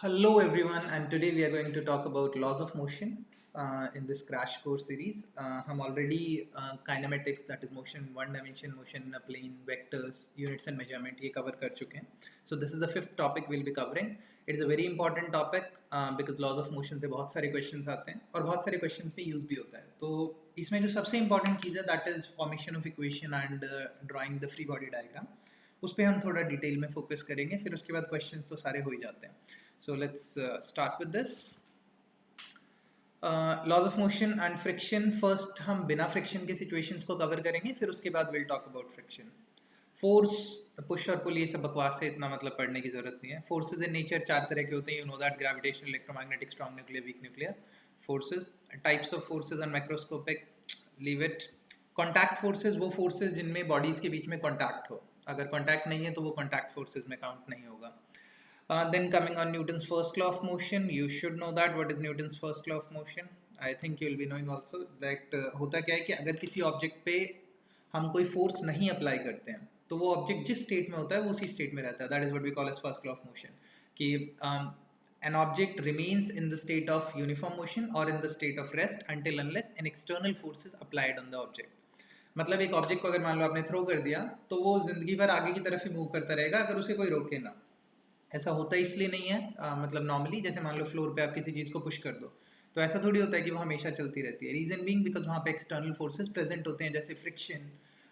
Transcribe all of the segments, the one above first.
Hello everyone, and today we are going to talk about laws of motion in this crash course series. हम already kinematics, that is motion in one dimension, motion in a plane, vectors, units and measurement ये cover कर चुके हैं. So this is the fifth topic we'll be covering. It is a very important topic because laws of motion से बहुत सारे questions आते हैं और बहुत सारे questions पे use भी होता है. तो इसमें जो सबसे important चीज़ है that is formation of equation and drawing the free body diagram. उस पर हम थोड़ा डिटेल में फोकस करेंगे, फिर उसके बाद क्वेश्चंस तो सारे हो ही जाते हैं. So let's start with this. Laws of motion and friction. First हम बिना friction के situations को cover करेंगे, फिर उसके बाद we'll talk about friction. Force, push और pull ये सब बकवास है, इतना मतलब पढ़ने की जरूरत नहीं है. Forces in nature चार तरह के होते हैं. You know that: gravitational, electromagnetic, strong nuclear, weak nuclear. Forces, types of forces and macroscopic. Leave it. Contact forces वो forces जिनमें bodies के बीच में contact हो. अगर contact नहीं है तो वो contact forces में count नहीं होगा. Then coming on Newton's first law of motion, you should know that. What is Newton's first law of motion? I think you will be knowing also that होता क्या है कि अगर किसी ऑब्जेक्ट पे हम कोई फोर्स नहीं अप्लाई करते हैं तो वो ऑब्जेक्ट जिस स्टेट में होता है वो उसी स्टेट में रहता है. That is what we call as first law of motion. कि an object remains in the state of uniform motion or in the state of rest until unless an external force is applied on the object. मतलब एक object को अगर मान लो आपने throw कर दिया तो वो जिंदगी भर आगे की तरफ ही मूव करता रहेगा अगर उसे कोई रोके ना. ऐसा होता इसलिए नहीं है, मतलब नॉर्मली जैसे मान लो फ्लोर पे आप किसी चीज़ को पुश कर दो तो ऐसा थोड़ी होता है कि वो हमेशा चलती रहती है. रीज़न बीइंग बिकॉज वहाँ पे एक्सटर्नल फोर्सेस प्रेजेंट होते हैं, जैसे फ्रिक्शन,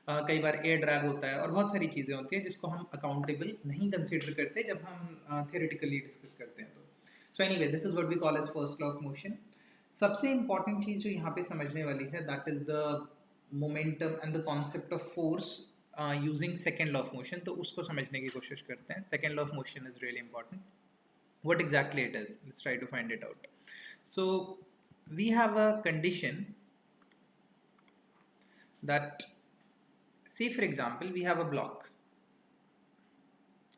कई बार एयर ड्रैग होता है और बहुत सारी चीज़ें होती हैं जिसको हम अकाउंटेबल नहीं कंसिडर करते जब हम थियोरेटिकली डिस्कस करते हैं. तो so anyway, this is what we call as first law of motion. सबसे इंपॉर्टेंट चीज़ जो यहाँ पे समझने वाली है that is the momentum and the concept of force using second law of motion. तो उसको समझने की कोशिश करते हैं. Second law of motion is really important. What exactly it is? Let's try to find it out. So we have a condition that, say for example, we have a block.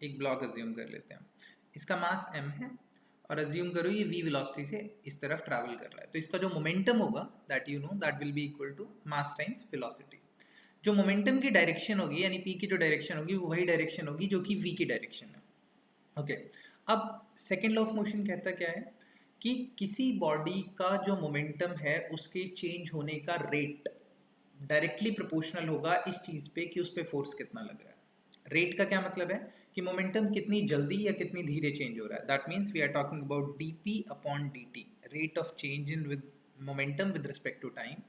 एक block assume कर लेते हैं, इसका मास m है और assume करो ये v velocity से इस तरफ ट्रैवल कर रहा है. तो इसका जो मोमेंटम होगा that you know that will be equal to mass times velocity. जो मोमेंटम की डायरेक्शन होगी यानी p की जो डायरेक्शन होगी वो वही डायरेक्शन होगी जो कि v की डायरेक्शन है. ओके, अब सेकेंड लॉ ऑफ मोशन कहता क्या है कि किसी बॉडी का जो मोमेंटम है उसके चेंज होने का रेट डायरेक्टली प्रोपोर्शनल होगा इस चीज़ पे कि उस पर फोर्स कितना लग रहा है. रेट का क्या मतलब है कि मोमेंटम कितनी जल्दी या कितनी धीरे चेंज हो रहा है. That means we are talking about dp upon dt, rate of change in with momentum with respect to time.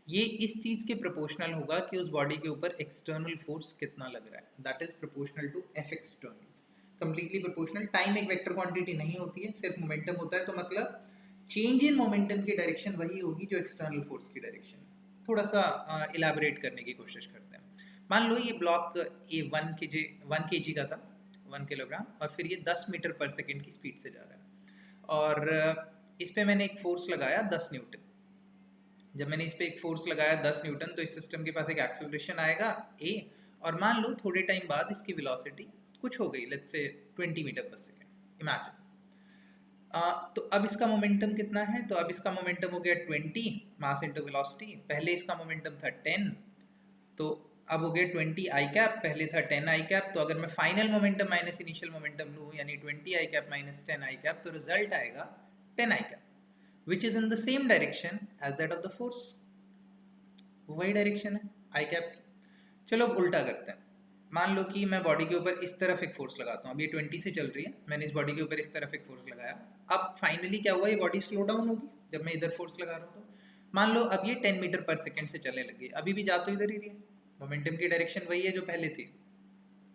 ये इस चीज़ के प्रोपोर्शनल होगा कि उस बॉडी के ऊपर एक्सटर्नल फोर्स कितना लग रहा है. That is proportional to F external. Completely proportional. Time एक वेक्टर क्वांटिटी नहीं होती है, सिर्फ मोमेंटम होता है. तो मतलब चेंज इन मोमेंटम की डायरेक्शन वही होगी जो एक्सटर्नल फोर्स की डायरेक्शन. थोड़ा सा इलैबोरेट करने की कोशिश करते हैं. मान लो ये ब्लॉक ए 1 kg का था, 1 किलोग्राम, और फिर ये 10 मीटर पर सेकेंड की स्पीड से जा रहा है और इस पर मैंने एक फोर्स लगाया 10 न्यूटन. जब मैंने इस पर एक फोर्स लगाया 10 न्यूटन तो इस सिस्टम के पास एक एक्सेलरेशन आएगा a, और मान लो थोड़े टाइम बाद इसकी वेलोसिटी कुछ हो गई, लेट्स से 20 मीटर पर सेकेंड, इमेजिन. तो अब इसका मोमेंटम कितना है? तो अब इसका मोमेंटम हो गया 20 मास इनटू वेलोसिटी. पहले इसका मोमेंटम था 10, तो अब हो गया 20 आई कैप, पहले था 10 आई कैप. तो अगर मैं final momentum minus initial momentum लूँ यानी 20 I cap minus 10 I cap, तो रिजल्ट आएगा 10 I cap, which is in the same direction as that of the force. वही डायरेक्शन है आई कैप की. चलो अब उल्टा करते हैं. मान लो कि मैं बॉडी के ऊपर इस तरफ एक फोर्स लगाता हूँ. अब ये 20 से चल रही है, मैंने इस बॉडी के ऊपर इस तरफ एक फोर्स लगाया. अब फाइनली क्या हुआ, ये बॉडी स्लो डाउन होगी जब मैं इधर फोर्स लगा रहा हूँ. तो मान लो अब ये 10 मीटर पर सेकेंड से चलने लगी. अभी भी जा तो इधर ही रही है, मोमेंटम की डायरेक्शन वही है जो पहले थी,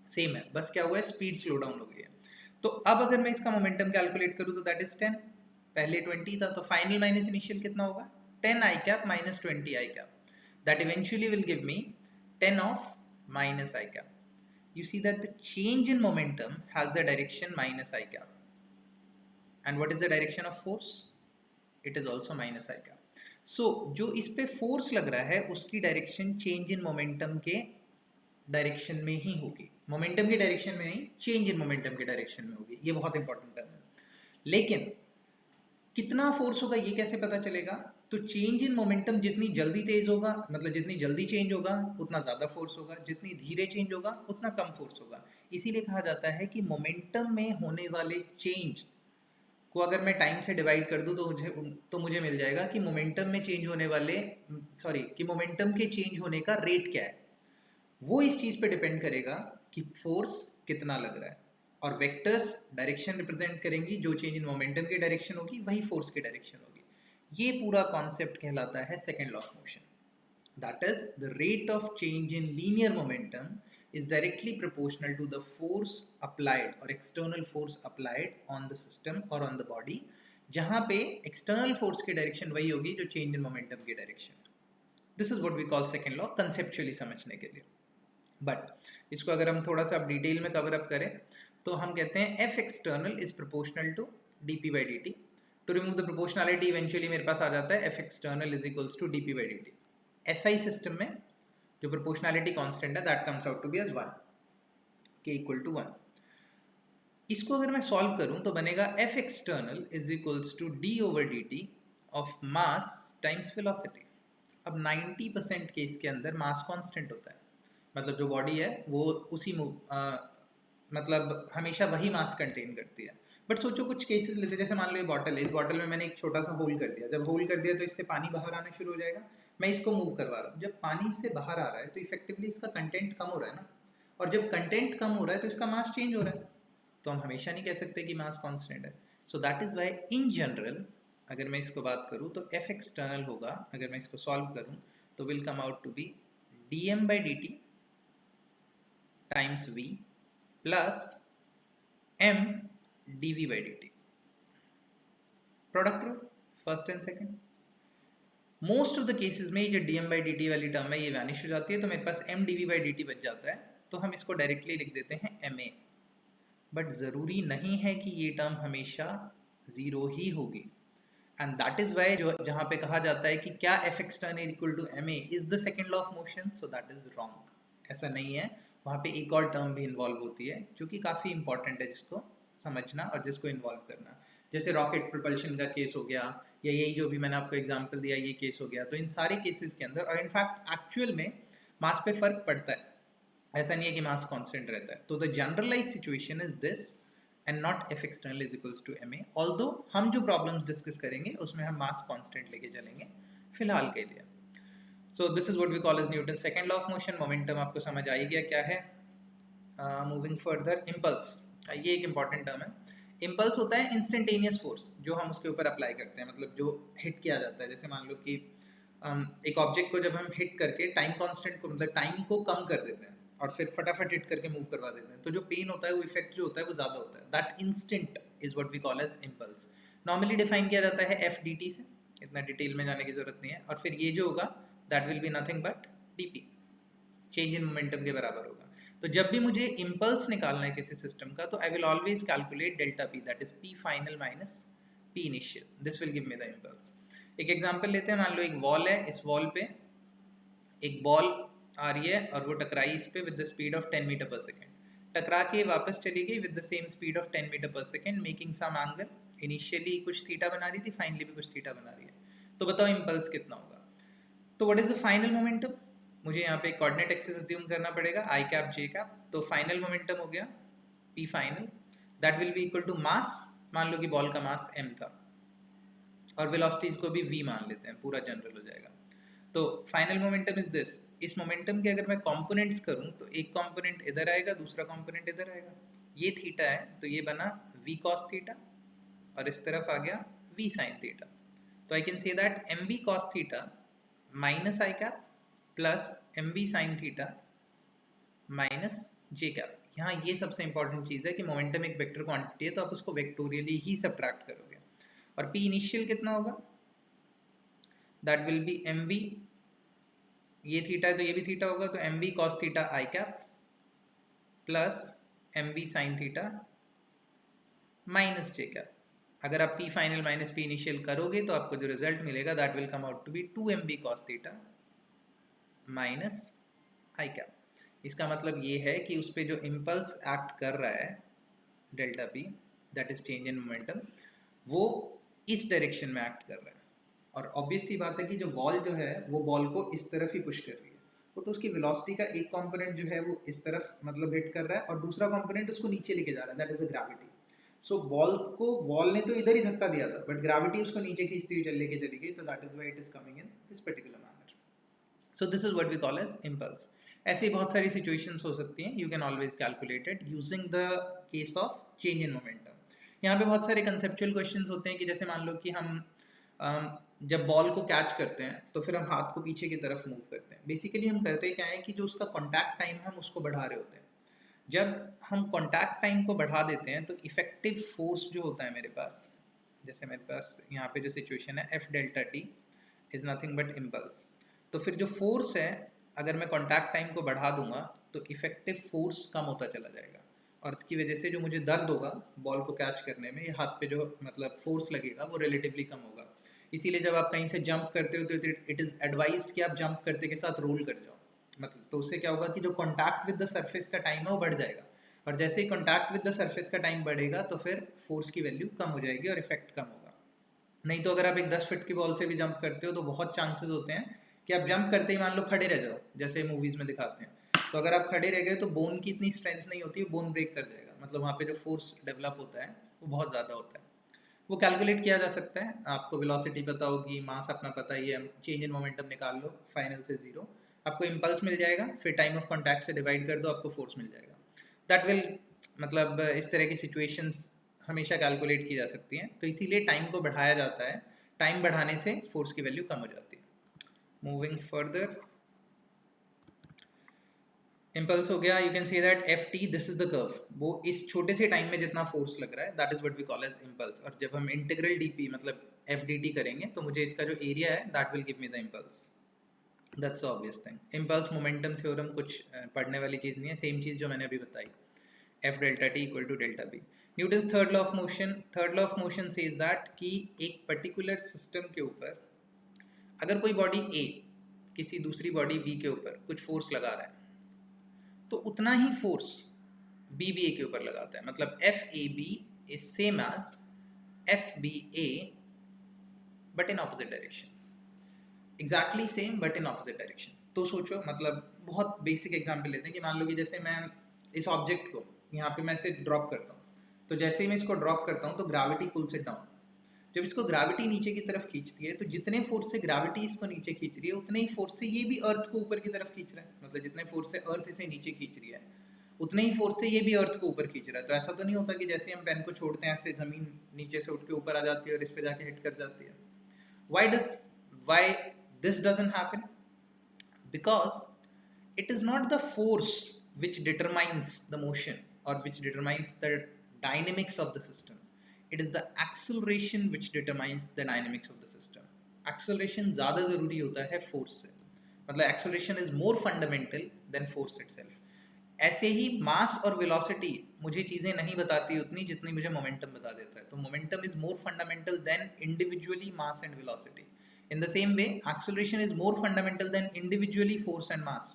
सेम है, बस क्या हुआ है स्पीड स्लो डाउन हो गई है. तो अब अगर मैं इसका मोमेंटम कैलकुलेट करूँ तो दैट इज 10. पहले 20 था, तो फाइनल माइनस इनिशियल कितना होगा? 10 I cap minus 20 I cap. That eventually will give me 10 of minus I cap. You see that the change in momentum has the direction minus I cap. And what is the direction of force? It is also minus I cap. So जो इस पे force लग रहा है उसकी direction change in momentum के direction में ही होगी. मोमेंटम की डायरेक्शन में नहीं, चेंज इन मोमेंटम के डायरेक्शन में होगी. ये बहुत इंपॉर्टेंट टर्म है. लेकिन कितना फोर्स होगा ये कैसे पता चलेगा? तो चेंज इन मोमेंटम जितनी जल्दी तेज होगा, मतलब जितनी जल्दी चेंज होगा उतना ज़्यादा फोर्स होगा, जितनी धीरे चेंज होगा उतना कम फोर्स होगा. इसीलिए कहा जाता है कि मोमेंटम में होने वाले चेंज को अगर मैं टाइम से डिवाइड कर दूं तो मुझे मिल जाएगा कि मोमेंटम में चेंज होने वाले कि मोमेंटम के चेंज होने का रेट क्या है। वो इस चीज़ पे डिपेंड करेगा कि फोर्स कितना लग रहा है, और वेक्टर्स डायरेक्शन रिप्रेजेंट करेंगी, जो चेंज इन मोमेंटम की डायरेक्शन होगी वही फोर्स की डायरेक्शन होगी। ये पूरा कॉन्सेप्ट कहलाता है second law of motion. That is the rate of change in linear momentum is directly proportional to the force applied or external force applied on the system or on the body, जहाँ पे external force की direction वही होगी जो change in momentum की direction. This is what we call second law, conceptually समझने के लिए। बट इसको अगर हम थोड़ा सा अब डिटेल में कवर अप करें तो हम कहते हैं F external is proportional to D P by D T. To remove the proportionality eventually मेरे पास आ जाता है F external is equals to D P by D T. SI system में जो प्रोपोर्शनलिटी कांस्टेंट है that comes out to be as 1, K equal to 1। इसको अगर मैं सॉल्व करूं तो बनेगा F external is equals to D over D T of mass times velocity. अब 90% केस के अंदर मास कांस्टेंट होता है, मतलब जो बॉडी है वो उसी मतलब हमेशा वही मास कंटेन करती है। बट सोचो कुछ केसेस लेते, जैसे मान लो ये बॉटल है, इस बॉटल में मैंने एक छोटा सा होल कर दिया। जब होल कर दिया तो इससे पानी बाहर आना शुरू हो जाएगा। मैं इसको मूव करवा रहा हूँ, जब पानी इससे बाहर आ रहा है तो इफेक्टिवली इसका कंटेंट कम हो रहा है ना, और जब कंटेंट कम हो रहा है तो इसका मास चेंज हो रहा है। तो हम हमेशा नहीं कह सकते कि मास कांस्टेंट है। So that is why in general अगर मैं इसको बात करूँ तो एफ एक्सटर्नल होगा, अगर मैं इसको सॉल्व करूँ तो will come out to be D M by D T times V plus M D V by D T. Product rule first and second. Most of the cases में ये जो D M by D T वाली term है ये vanish हो जाती है, तो मेरे पास M D V by D T बच जाता है। तो हम इसको डायरेक्टली लिख देते हैं एम ए। बट ज़रूरी नहीं है कि ये टर्म हमेशा ज़ीरो ही होगी, एंड दैट इज वाई जो जहाँ पे कहा जाता है कि क्या F external equal to M A is the second law of motion, so that is wrong. ऐसा नहीं है, वहाँ पे एक और टर्म भी इन्वॉल्व होती है जो कि काफ़ी इंपॉर्टेंट है जिसको समझना और जिसको इन्वॉल्व करना। जैसे रॉकेट प्रोपल्शन का केस हो गया, या यही जो भी मैंने आपको एग्जांपल दिया ये केस हो गया। तो इन सारे केसेस के अंदर, और इनफैक्ट एक्चुअल में मास पे फर्क पड़ता है, ऐसा नहीं है कि मास कांस्टेंट रहता है। तो the generalize situation is this and not F external is equals to M A. Although हम जो प्रॉब्लम्स डिस्कस करेंगे उसमें हम मास कांस्टेंट लेके चलेंगे फिलहाल के लिए। So this is what we call as Newton second law of motion. Momentum आपको समझ आई गया क्या है। मूविंग फर्दर, इम्पल्स, ये एक इंपॉर्टेंट टर्म है। इम्पल्स होता है इंस्टेंटेनियस फोर्स जो हम उसके ऊपर अप्लाई करते हैं, मतलब जो हिट किया जाता है। जैसे मान लो कि एक ऑब्जेक्ट को जब हम हिट करके टाइम कांस्टेंट को, मतलब टाइम को कम कर देते हैं और फिर फटाफट हिट करके मूव करवा देते हैं, तो जो पेन होता है, वो इफेक्ट जो होता है वो ज़्यादा होता है। That instant is what we call as impulse. Normally define किया जाता है एफ डी टी से, इतना डिटेल में जाने की जरूरत नहीं है। और फिर ये जो होगा that will be nothing but D P, change in momentum के बराबर होगा। तो जब भी मुझे इम्पल्स निकालना है किसी सिस्टम का, तो I will always calculate delta P, that is P final minus P initial. This will give me the impulse. एक एग्जांपल लेते हैं, मान लो एक वॉल है, इस वॉल पे एक बॉल आ रही है और वो टकराई इस पे with the speed of 10 metre पर सेकेंड। टकरा के वापस चली गई with the same speed of 10 metre पर second, making some angle. Initially कुछ थीटा बना रही थी, फाइनली भी कुछ थीटा बना रही है। तो बताओ इम्पल्स कितना होगा। तो what is the final momentum, मुझे यहाँ पे कोऑर्डिनेट एक्सिस अज्यूम करना पड़ेगा, आई कैप जे कैप। तो फाइनल मोमेंटम हो गया P final, that will be equal to mass. मान लो कि बॉल का मास m था और वेलोसिटीज को भी v मान लेते हैं, पूरा जनरल हो जाएगा। तो फाइनल मोमेंटम इज दिस। इस मोमेंटम के अगर मैं कंपोनेंट्स करूं तो एक कंपोनेंट इधर आएगा, दूसरा कंपोनेंट इधर आएगा। ये थीटा है तो ये बना v cos थीटा, और इस तरफ आ गया v sin थीटा। तो I can say that mv cos theta minus I cap plus mv sin theta minus J cap. यहाँ ये सबसे इंपॉर्टेंट चीज़ है कि मोमेंटम एक वेक्टर क्वांटिटी है, तो आप उसको वेक्टोरियली ही सब्ट्रैक्ट करोगे। और p इनिशियल कितना होगा, दैट विल बी mv, ये थीटा है तो ये भी थीटा होगा, तो mv cos theta I cap plus mv sin theta minus J cap. अगर आप p final minus p initial करोगे तो आपको जो रिजल्ट मिलेगा that will come out to be 2mv cos theta minus I cap. इसका मतलब ये है कि उस पर जो इम्पल्स एक्ट कर रहा है delta P, that is change in momentum, वो इस डायरेक्शन में एक्ट कर रहा है। और ऑब्वियस सी बात है कि जो बॉल जो है वो बॉल को इस तरफ ही पुश कर रही है, वो तो उसकी वेलोसिटी का एक कंपोनेंट जो है वो इस तरफ मतलब हिट कर रहा है और दूसरा कंपोनेंट उसको नीचे लेके जा रहा है, that is the gravity. So ball को वॉल ने तो इधर ही धक्का दिया था, बट ग्रेविटी उसको नीचे खींचती हुई लेके चली गई, तो that is why it is coming in this particular manner. So this is what we call as impulse. ऐसे ही बहुत सारी सिचुएशंस हो सकती हैं. You can always calculate it using the case of change in momentum. यहाँ पे बहुत सारे कंसेप्चुअल क्वेश्चंस होते हैं कि जैसे मान लो कि हम जब बॉल को कैच करते हैं तो फिर हम हाथ को पीछे की तरफ मूव करते हैं. बेसिकली हम करते क्या है कि जो उसका कॉन्टैक्ट टाइम है हम उसको बढ़ा रहे होते हैं. जब हम कॉन्टैक्ट टाइम को बढ़ा देते हैं तो इफेक्टिव फोर्स जो होता है मेरे पास, जैसे मेरे पास यहाँ पे जो सिचुएशन है F delta T is nothing but impulse. तो फिर जो फोर्स है अगर मैं कॉन्टैक्ट टाइम को बढ़ा दूंगा तो इफेक्टिव फोर्स कम होता चला जाएगा, और इसकी वजह से जो मुझे दर्द होगा बॉल को कैच करने में, या हाथ पे जो मतलब फोर्स लगेगा वो रिलेटिवली कम होगा. इसीलिए जब आप कहीं से जंप करते हो तो इट इज़ एडवाइज्ड कि आप जंप करते के साथ रोल कर जाओ. मतलब तो उससे क्या होगा कि जो कॉन्टैक्ट विद द सरफेस का टाइम है वो बढ़ जाएगा, और जैसे ही कॉन्टैक्ट विद द सरफेस का टाइम बढ़ेगा तो फिर फोर्स की वैल्यू कम हो जाएगी और इफेक्ट कम होगा. नहीं तो अगर आप एक 10 फीट की बॉल से भी जंप करते हो तो बहुत चांसेस होते हैं कि आप जंप करते ही मान लो खड़े रह जाओ, जैसे मूवीज़ में दिखाते हैं. तो अगर आप खड़े रह गए तो बोन की इतनी स्ट्रेंथ नहीं होती, बोन ब्रेक कर जाएगा. मतलब वहाँ पे जो फोर्स डेवलप होता है वो बहुत ज़्यादा होता है. वो कैलकुलेट किया जा सकता है. आपको वेलोसिटी पता होगी, मास अपना पता ही है, चेंज इन मोमेंटम निकाल लो फाइनल से 0, आपको इम्पल्स मिल जाएगा, फिर टाइम ऑफ कॉन्टैक्ट से डिवाइड कर दो आपको फोर्स मिल जाएगा. दैट विल मतलब इस तरह की सिचुएशंस हमेशा कैलकुलेट की जा सकती हैं. तो इसीलिए टाइम को बढ़ाया जाता है. टाइम बढ़ाने से फोर्स की वैल्यू कम हो जाती है. मूविंग फर्दर, इम्पल्स हो गया. You can say that F T this is the curve. वो इस छोटे से टाइम में जितना फोर्स लग रहा है that is what we call as impulse. और जब हम इंटीग्रल डीपी मतलब एफ डी टी करेंगे तो मुझे इसका जो एरिया है that will give me the impulse. That's obvious thing. Impulse momentum theorem कुछ पढ़ने वाली चीज़ नहीं है, सेम चीज़ जो मैंने अभी बताई, F delta T equal to delta B. Newton's third law of motion. Third law of motion says that कि एक पर्टिकुलर सिस्टम के ऊपर अगर कोई बॉडी ए किसी दूसरी बॉडी बी के ऊपर कुछ फोर्स लगा रहा है तो उतना ही फोर्स बी बी ए के ऊपर लगाता है. मतलब F A B is same as F B A but in opposite direction. Exactly same but in opposite direction. तो सोचो, मतलब बहुत बेसिक एग्जांपल लेते हैं कि मान लो कि जैसे मैं इस ऑब्जेक्ट को यहाँ पे मैं इसे ड्रॉप करता हूँ, तो जैसे ही मैं इसको ड्रॉप करता हूँ तो ग्रेविटी पुल्स इट डाउन. जब इसको ग्रेविटी नीचे की तरफ खींचती है तो जितने फोर्स से ग्रेविटी इसको नीचे खींच रही है उतने ही फोर्स से ये भी अर्थ को ऊपर की तरफ खींच रहा है. मतलब जितने फोर्स से अर्थ इसे नीचे खींच रही है उतने ही फोर्स से ये भी अर्थ को ऊपर खींच रहा है. तो ऐसा तो नहीं होता कि जैसे हम पेन को छोड़ते हैं ऐसे जमीन नीचे से उठ के ऊपर आ जाती है और इस पे जाके हिट कर जाती है. why this doesn't happen? Because it is not the force which determines the motion or which determines the dynamics of the system. It is the acceleration which determines the dynamics of the system. Acceleration ज़्यादा ज़रूरी होता है force से. मतलब acceleration is more fundamental than force itself. ऐसे ही mass और velocity मुझे चीज़ें नहीं बताती उतनी जितनी मुझे momentum बता देता है. तो momentum is more fundamental than individually mass and velocity. In the same way, acceleration is more fundamental than individually force and mass.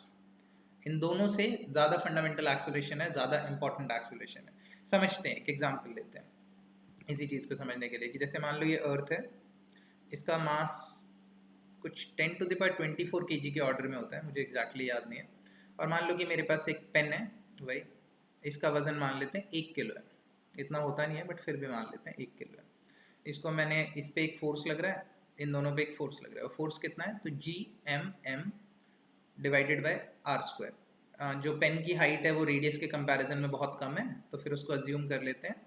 इन दोनों से ज़्यादा फंडामेंटल एक्सेलरेशन है, ज़्यादा इंपॉर्टेंट एक्सेलरेशन है. समझते हैं, एक एग्जांपल लेते हैं इसी चीज़ को समझने के लिए कि जैसे मान लो ये अर्थ है, इसका मास कुछ 10 टू द पावर 24 kg के ऑर्डर में होता है, मुझे एग्जैक्टली याद नहीं है. और मान लो कि मेरे पास एक पेन है, वही इसका वजन मान लेते हैं 1 किलो है. इतना होता नहीं है बट फिर भी मान लेते हैं 1 किलो है. इसको मैंने इस पर एक फोर्स लग रहा है, इन दोनों पे एक फोर्स लग रहा है. और फोर्स कितना है? तो G M M divided by R square. जो पेन की हाइट है वो रेडियस के कंपैरिजन में बहुत कम है, तो फिर उसको अज्यूम कर लेते हैं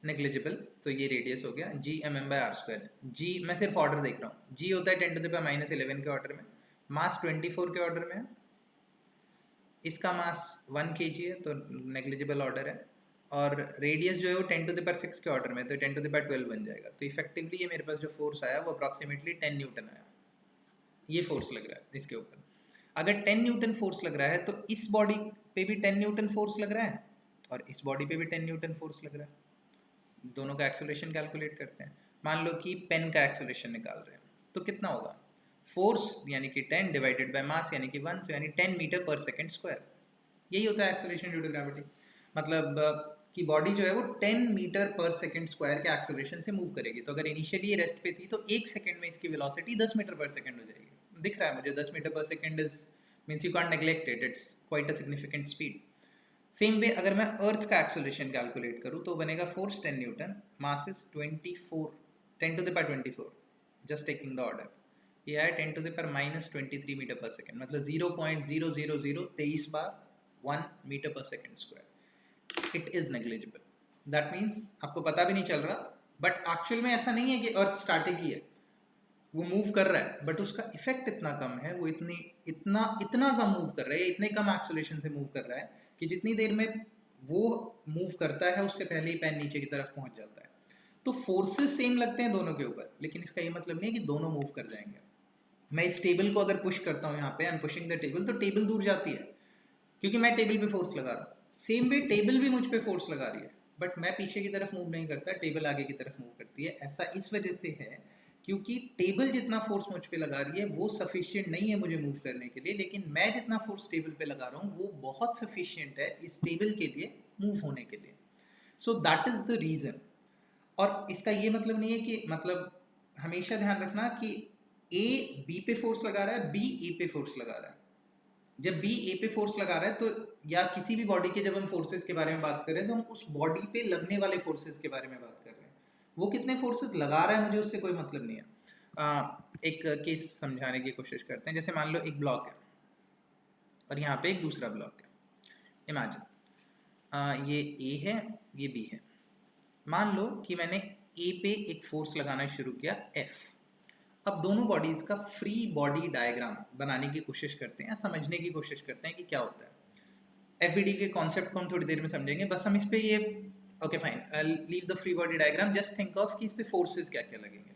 नेग्लिजिबल. तो ये रेडियस हो गया G M M by R square. जी मैं सिर्फ ऑर्डर देख रहा हूँ. जी होता है 10 टू द पावर -11 के ऑर्डर में, मास 24 के ऑर्डर में है, इसका मास 1 kg है तो नेग्लिजिबल ऑर्डर है, और रेडियस जो है वो 10 टू द पावर 6 के ऑर्डर में, तो 10 टू द पावर 12 बन जाएगा. तो इफेक्टिवली ये मेरे पास जो फोर्स आया वो अप्रॉक्सीमेटली 10 न्यूटन आया. ये फोर्स लग रहा है इसके ऊपर. अगर 10 न्यूटन फोर्स लग रहा है तो इस बॉडी पे भी 10 न्यूटन फोर्स लग रहा है और इस बॉडी पे भी 10 न्यूटन फोर्स लग रहा है. दोनों का एक्सेलरेशन कैलकुलेट करते हैं. मान लो कि पेन का एक्सेलरेशन निकाल रहे हैं तो कितना होगा? फोर्स यानी कि 10 डिवाइडेड बाय मास यानी कि 1, तो यानी 10 मीटर पर सेकेंड स्क्वायर. यही होता है एक्सेलरेशन ड्यू टू ग्रेविटी. मतलब कि बॉडी जो है वो 10 मीटर पर सेकेंड स्क्वायर के एक्सेलरेशन से मूव करेगी. तो अगर इनिशियली ये रेस्ट पे थी तो 1 सेकेंड में इसकी वेलोसिटी 10 मीटर पर सेकेंड हो जाएगी. दिख रहा है मुझे 10 मीटर पर second is means you can't neglect it, it's quite a significant speed. Same way अगर मैं अर्थ का एक्सेलरेशन कैलकुलेट करूँ तो बनेगा force 10 newton, mass is 24, 10 to the power 24, just taking the order, ये है 10 टू द पावर -23 मीटर पर second, मतलब 0.0023 बार 1 मीटर पर second square. It is negligible, that means आपको पता भी नहीं चल रहा, बट एक्चुअल में ऐसा नहीं है कि अर्थ स्टैटिक ही है, वो मूव कर रहा है, बट उसका इफेक्ट इतना कम है, वो इतना कम मूव कर रहा है, इतने कम एक्सेलरेशन से मूव कर रहा है कि जितनी देर में वो मूव करता है उससे पहले ही पेन नीचे की तरफ पहुंच जाता है। तो फोर्सेस सेम लगते हैं दोनों के ऊपर, लेकिन इसका ये मतलब नहीं है कि दोनों मूव कर जाएंगे। मैं इस टेबल को अगर पुश करता हूँ यहाँ पे, I am pushing the table, तो टेबल दूर जाती है क्योंकि मैं टेबल पे फोर्स लगा रहा हूँ। सेम वे टेबल भी मुझ पे फोर्स लगा रही है, बट मैं पीछे की तरफ मूव नहीं करता, टेबल आगे की तरफ मूव करती है। ऐसा इस वजह से है क्योंकि टेबल जितना फोर्स मुझ पे लगा रही है वो सफिशिएंट नहीं है मुझे मूव करने के लिए, लेकिन मैं जितना फोर्स टेबल पे लगा रहा हूँ वो बहुत सफिशिएंट है इस टेबल के लिए मूव होने के लिए। So that is the reason. और इसका ये मतलब नहीं है कि, मतलब हमेशा ध्यान रखना कि ए बी पे फोर्स लगा रहा है, बी ए पे फोर्स लगा रहा है। जब बी ए पे फोर्स लगा रहा है तो, या किसी भी बॉडी के जब हम फोर्सेस के बारे में बात कर रहे हैं तो हम उस बॉडी पे लगने वाले फोर्सेस के बारे में बात कर रहे हैं। वो कितने फोर्सेस लगा रहा है मुझे उससे कोई मतलब नहीं है। एक केस समझाने की कोशिश करते हैं। जैसे मान लो एक ब्लॉक है और यहाँ पे एक दूसरा ब्लॉक है। इमेजिन ये ए है, ये बी है। मान लो कि मैंने ए पे एक फोर्स लगाना शुरू किया एफ। अब दोनों बॉडीज का फ्री बॉडी डायग्राम बनाने की कोशिश करते हैं, समझने की कोशिश करते हैं कि क्या होता है। एफबीडी के कॉन्सेप्ट को हम थोड़ी देर में समझेंगे, बस हम इस पे ये, okay fine, I leave the free body diagram, just think of कि इस पे फोर्सेस क्या क्या लगेंगे।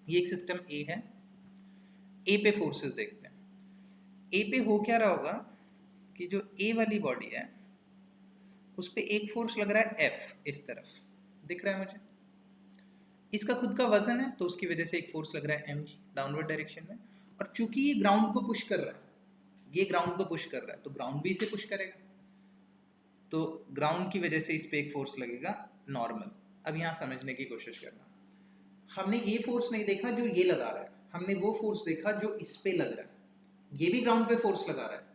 ये एक सिस्टम ए है, ए पे फोर्सेस देखते हैं। ए पे हो क्या रहा होगा कि जो ए वाली बॉडी है उस पे एक फोर्स लग रहा है एफ, इस तरफ दिख रहा है मुझे। इसका खुद का वजन है तो उसकी वजह से एक फोर्स लग रहा है mg डाउनवर्ड डायरेक्शन में, और चूंकि ये ग्राउंड को पुश कर रहा है, ये ग्राउंड को पुश कर रहा है तो ग्राउंड भी इसे पुश करेगा, तो ग्राउंड की वजह से इस पे एक फोर्स लगेगा नॉर्मल। अब यहाँ समझने की कोशिश करना, हमने ये फोर्स नहीं देखा जो ये लगा रहा है, हमने वो फोर्स देखा जो इस पे लग रहा है। ये भी ग्राउंड पे फोर्स लगा रहा है,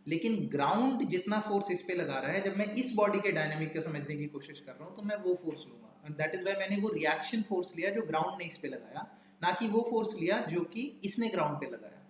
लेकिन ग्राउंड जितना फोर्स इस पे लगा रहा है, जब मैं इस बॉडी के डायनामिक को समझने की कोशिश कर रहा हूँ तो मैं वो फोर्स लूंगा, एंड दैट इज व्हाई मैंने वो रिएक्शन फोर्स लिया जो ग्राउंड ने इस पे लगाया, ना कि वो फोर्स लिया जो कि इसने ग्राउंड पे लगाया।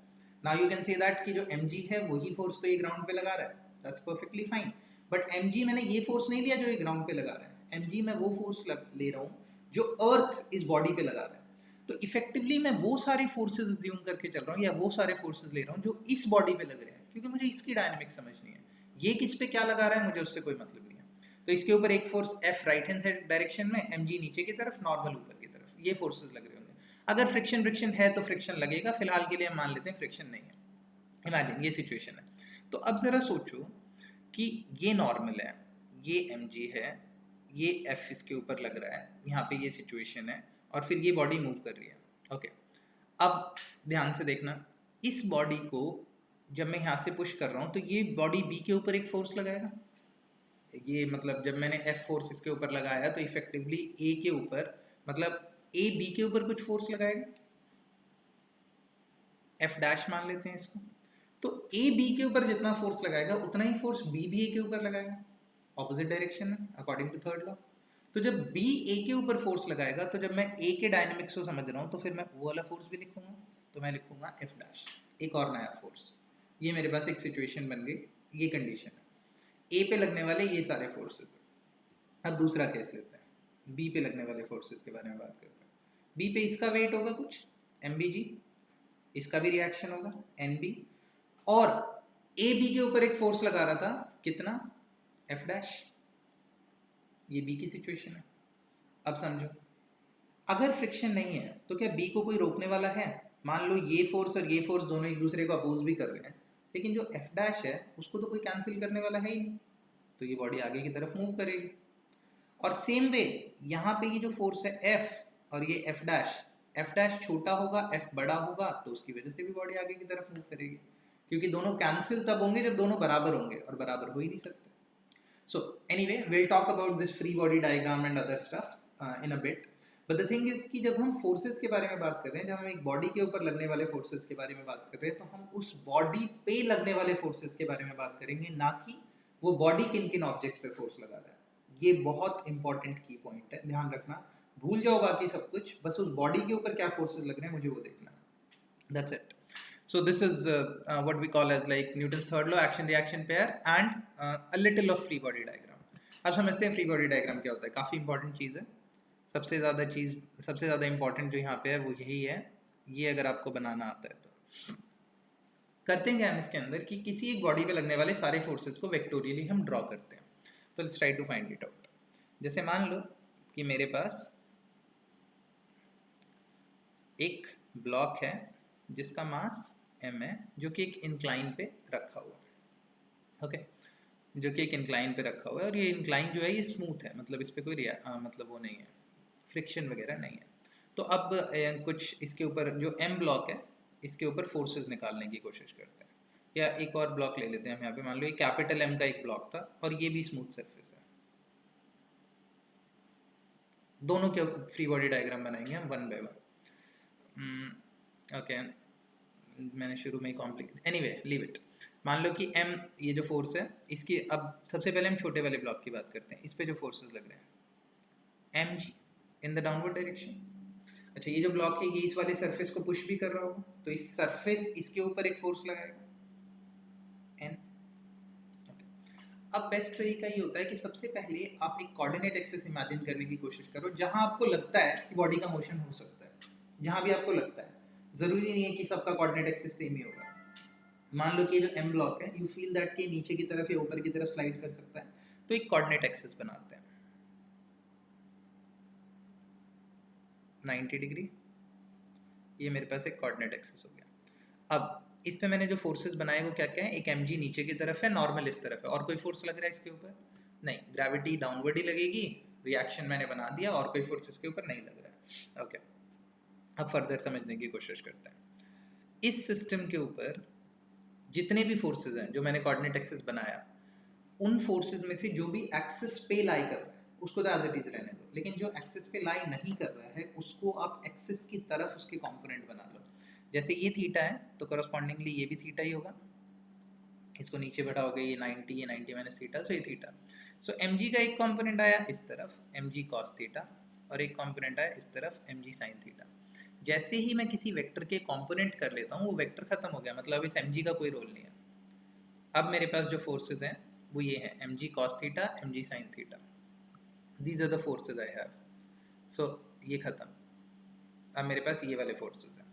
Now you can say that कि जो mg है वही फोर्स तो ये ग्राउंड पे लगा रहा है, that's perfectly fine, but mg मैंने ये फोर्स नहीं लिया जो ये ग्राउंड पे लगा रहा है, mg मैं वो फोर्स ले रहा हूँ जो अर्थ इस बॉडी पे लगा रहा है। तो इफेक्टिवली मैं वो सारे फोर्सेस अज्यूम करके चल रहा हूँ, या वो सारे फोर्सेस ले रहा हूँ जो इस बॉडी पे लग रहे हैं, क्योंकि मुझे इसकी डायनामिक समझनी है। ये किस पे क्या लगा रहा है मुझे उससे कोई मतलब नहीं है। तो इसके ऊपर एक force F right hand direction में, mg नीचे की तरफ, नॉर्मल ऊपर की तरफ, ये फोर्सेस लग रहे होंगे। अगर फ्रिक्शन है तो फ्रिक्शन लगेगा, फिलहाल के लिए हम मान लेते हैं फ्रिक्शन नहीं है। इमेजिन ये सिचुएशन है। तो अब जरा सोचो कि ये नॉर्मल है, ये mg है, ये F इसके ऊपर लग रहा है, यहाँ पे ये सिचुएशन है, और फिर ये बॉडी मूव कर रही है। ओके, अब ध्यान से देखना, इस बॉडी को जब मैं यहाँ से पुश कर रहा हूँ तो ये बॉडी बी के ऊपर एक फोर्स लगाएगा। ये मतलब जब मैंने एफ फोर्स इसके ऊपर लगाया तो इफेक्टिवली ए के ऊपर, मतलब ए बी के ऊपर कुछ फोर्स लगाएगा, एफ डैश मान लेते हैं इसको। तो ए बी के ऊपर जितना फोर्स लगाएगा उतना ही फोर्स बी भी ए के ऊपर लगाएगा, ऑपोजिट डायरेक्शन में, अकॉर्डिंग टू थर्ड लॉ। तो जब बी ए के ऊपर फोर्स लगाएगा, तो जब मैं ए के डायनेमिक्स को समझ रहा हूँ तो फिर मैं वो वाला फोर्स भी लिखूंगा, तो मैं लिखूंगा एफ डैश, एक और नया फोर्स। ये मेरे पास एक सिचुएशन बन गई, ये कंडीशन है, ए पे लगने वाले ये सारे फोर्सेस। अब दूसरा केस लेते हैं, बी पे लगने वाले फोर्सेस के बारे में बात करते हैं। बी पे इसका वेट होगा कुछ mg, इसका भी रिएक्शन होगा nb, और ए बी के ऊपर एक फोर्स लगा रहा था, कितना, एफ डैश। ये बी की सिचुएशन है। अब समझो, अगर फ्रिक्शन नहीं है तो क्या बी को कोई रोकने वाला है? मान लो ये फोर्स और ये फोर्स दोनों एक दूसरे को अपोज भी कर रहे हैं, लेकिन जो एफ डैश है उसको तो कोई कैंसिल करने वाला है ही नहीं, तो ये बॉडी आगे की तरफ मूव करेगी। और सेम वे यहाँ पे ये जो फोर्स है एफ और ये एफ डैश छोटा होगा, एफ बड़ा होगा, तो उसकी वजह से भी बॉडी आगे की तरफ मूव करेगी, क्योंकि दोनों कैंसिल तब होंगे जब दोनों बराबर होंगे, और बराबर हो ही नहीं सकते। So anyway, we'll talk about this free body diagram and other stuff in a bit. But the thing is कि जब हम forces के बारे में बात कर रहे हैं, जब हम एक body के ऊपर लगने वाले forces के बारे में बात कर रहे हैं, तो हम उस body पे लगने वाले forces के बारे में बात करेंगे, ना कि वो बॉडी किन किन ऑब्जेक्ट्स पे फोर्स लगा रहा है। ये बहुत इंपॉर्टेंट की पॉइंट है, ध्यान रखना। भूल जाओ बाकी सब कुछ, बस उस बॉडी के ऊपर क्या फोर्सेस लग रहे हैं मुझे वो देखना है। That's it. So this is what we call as like Newton's third law, action reaction pair, and a little of free body diagram. आप समझते हैं फ्री बॉडी डायग्राम क्या होता है? काफ़ी इंपॉर्टेंट चीज़ है। सबसे ज़्यादा इंपॉर्टेंट जो यहाँ पे है वो यही है। ये अगर आपको बनाना आता है तो करते हैं क्या हम इसके अंदर कि किसी एक बॉडी पे लगने वाले सारे फोर्सेस को वेक्टोरियली हम ड्रॉ करते हैं। तो let's try to find it out. जैसे मान लो कि मेरे पास एक ब्लॉक है जिसका मास m है, जो कि एक इंक्लाइन पे रखा हुआ है। ओके, जो कि एक इंक्लाइन पे रखा हुआ है, और ये इंक्लाइन जो है ये स्मूथ है, मतलब इस पर कोई मतलब वो नहीं है, फ्रिक्शन वगैरह नहीं है। तो अब कुछ इसके ऊपर जो m ब्लॉक है इसके ऊपर फोर्सेस निकालने की कोशिश करते हैं। या एक और ब्लॉक ले लेते हैं हम यहाँ पे, मान लो ये कैपिटल M का एक ब्लॉक था और ये भी स्मूथ सरफेस है। दोनों के फ्री बॉडी डायग्राम बनाएंगे हम वन बाय वन। ओके, मैंने शुरू में ही कॉम्प्लिकेट, एनीवे लीव इट। मान लो कि m ये जो फोर्स है इसकी, अब सबसे पहले हम छोटे वाले ब्लॉक की बात करते हैं। इस पे जो फोर्सेस लग रहे हैं mg in the downward direction. अच्छा, ये जो ब्लॉक है ये इस वाले सरफेस को पुश भी कर रहा होगा, तो इस सरफेस इसके ऊपर एक फोर्स लगाएगा n। अब बेस्ट तरीका ये होता है कि सबसे पहले आप एक कोऑर्डिनेट एक्सिस इमेजिन करने की कोशिश करो जहां आपको लगता है कि बॉडी का मोशन हो सकता है। जहां भी आपको लगता है, जरूरी नहीं है कि सबका कोऑर्डिनेट एक्सिस सेम ही होगा। मान लो कि जो m ब्लॉक है यू फील दैट के नीचे की तरफ या ऊपर की तरफ स्लाइड कर सकता है, तो एक कोऑर्डिनेट एक्सिस बनाते हैं 90 डिग्री। ये मेरे पास एक कोऑर्डिनेट एक्सिस हो गया। अब इस पे मैंने जो फोर्सेस बनाए वो क्या क्या है? एक mg नीचे की तरफ है, नॉर्मल इस तरफ है, और कोई फोर्स लग रहा है इसके ऊपर? नहीं, ग्रेविटी डाउनवर्ड ही लगेगी। रिएक्शन मैंने बना दिया और कोई फोर्स इसके ऊपर नहीं लग रहा है। ओके, अब फर्दर समझने की कोशिश करते हैं। इस सिस्टम के ऊपर जितने भी फोर्सेस हैं जो मैंने कोऑर्डिनेट एक्सिस बनाया, उन फोर्सेस में से जो भी एक्सिस पे लाई कर रहा है उसको तो एज इट इज रहने दो, लेकिन जो एक्सिस पे लाई नहीं कर रहा है उसको आप एक्सिस की तरफ उसके कंपोनेंट बना लो। जैसे ये थीटा है तो करस्पॉन्डिंगली ये भी थीटा ही होगा। इसको नीचे बढ़ाओगे, ये 90, ये 90 माइनस थीटा, सो ये थीटा। सो mg का एक कंपोनेंट आया इस तरफ mg cos थीटा, और एक कंपोनेंट आया इस तरफ mg sin थीटा। जैसे ही मैं किसी वेक्टर के कंपोनेंट कर लेता हूँ वो वेक्टर खत्म हो गया, मतलब इस mg का कोई रोल नहीं है। अब मेरे पास जो फोर्सेस हैं वो ये हैं mg cos theta, mg sin theta. These are the forces I have. So ये खत्म, अब मेरे पास ये वाले फोर्सेस हैं।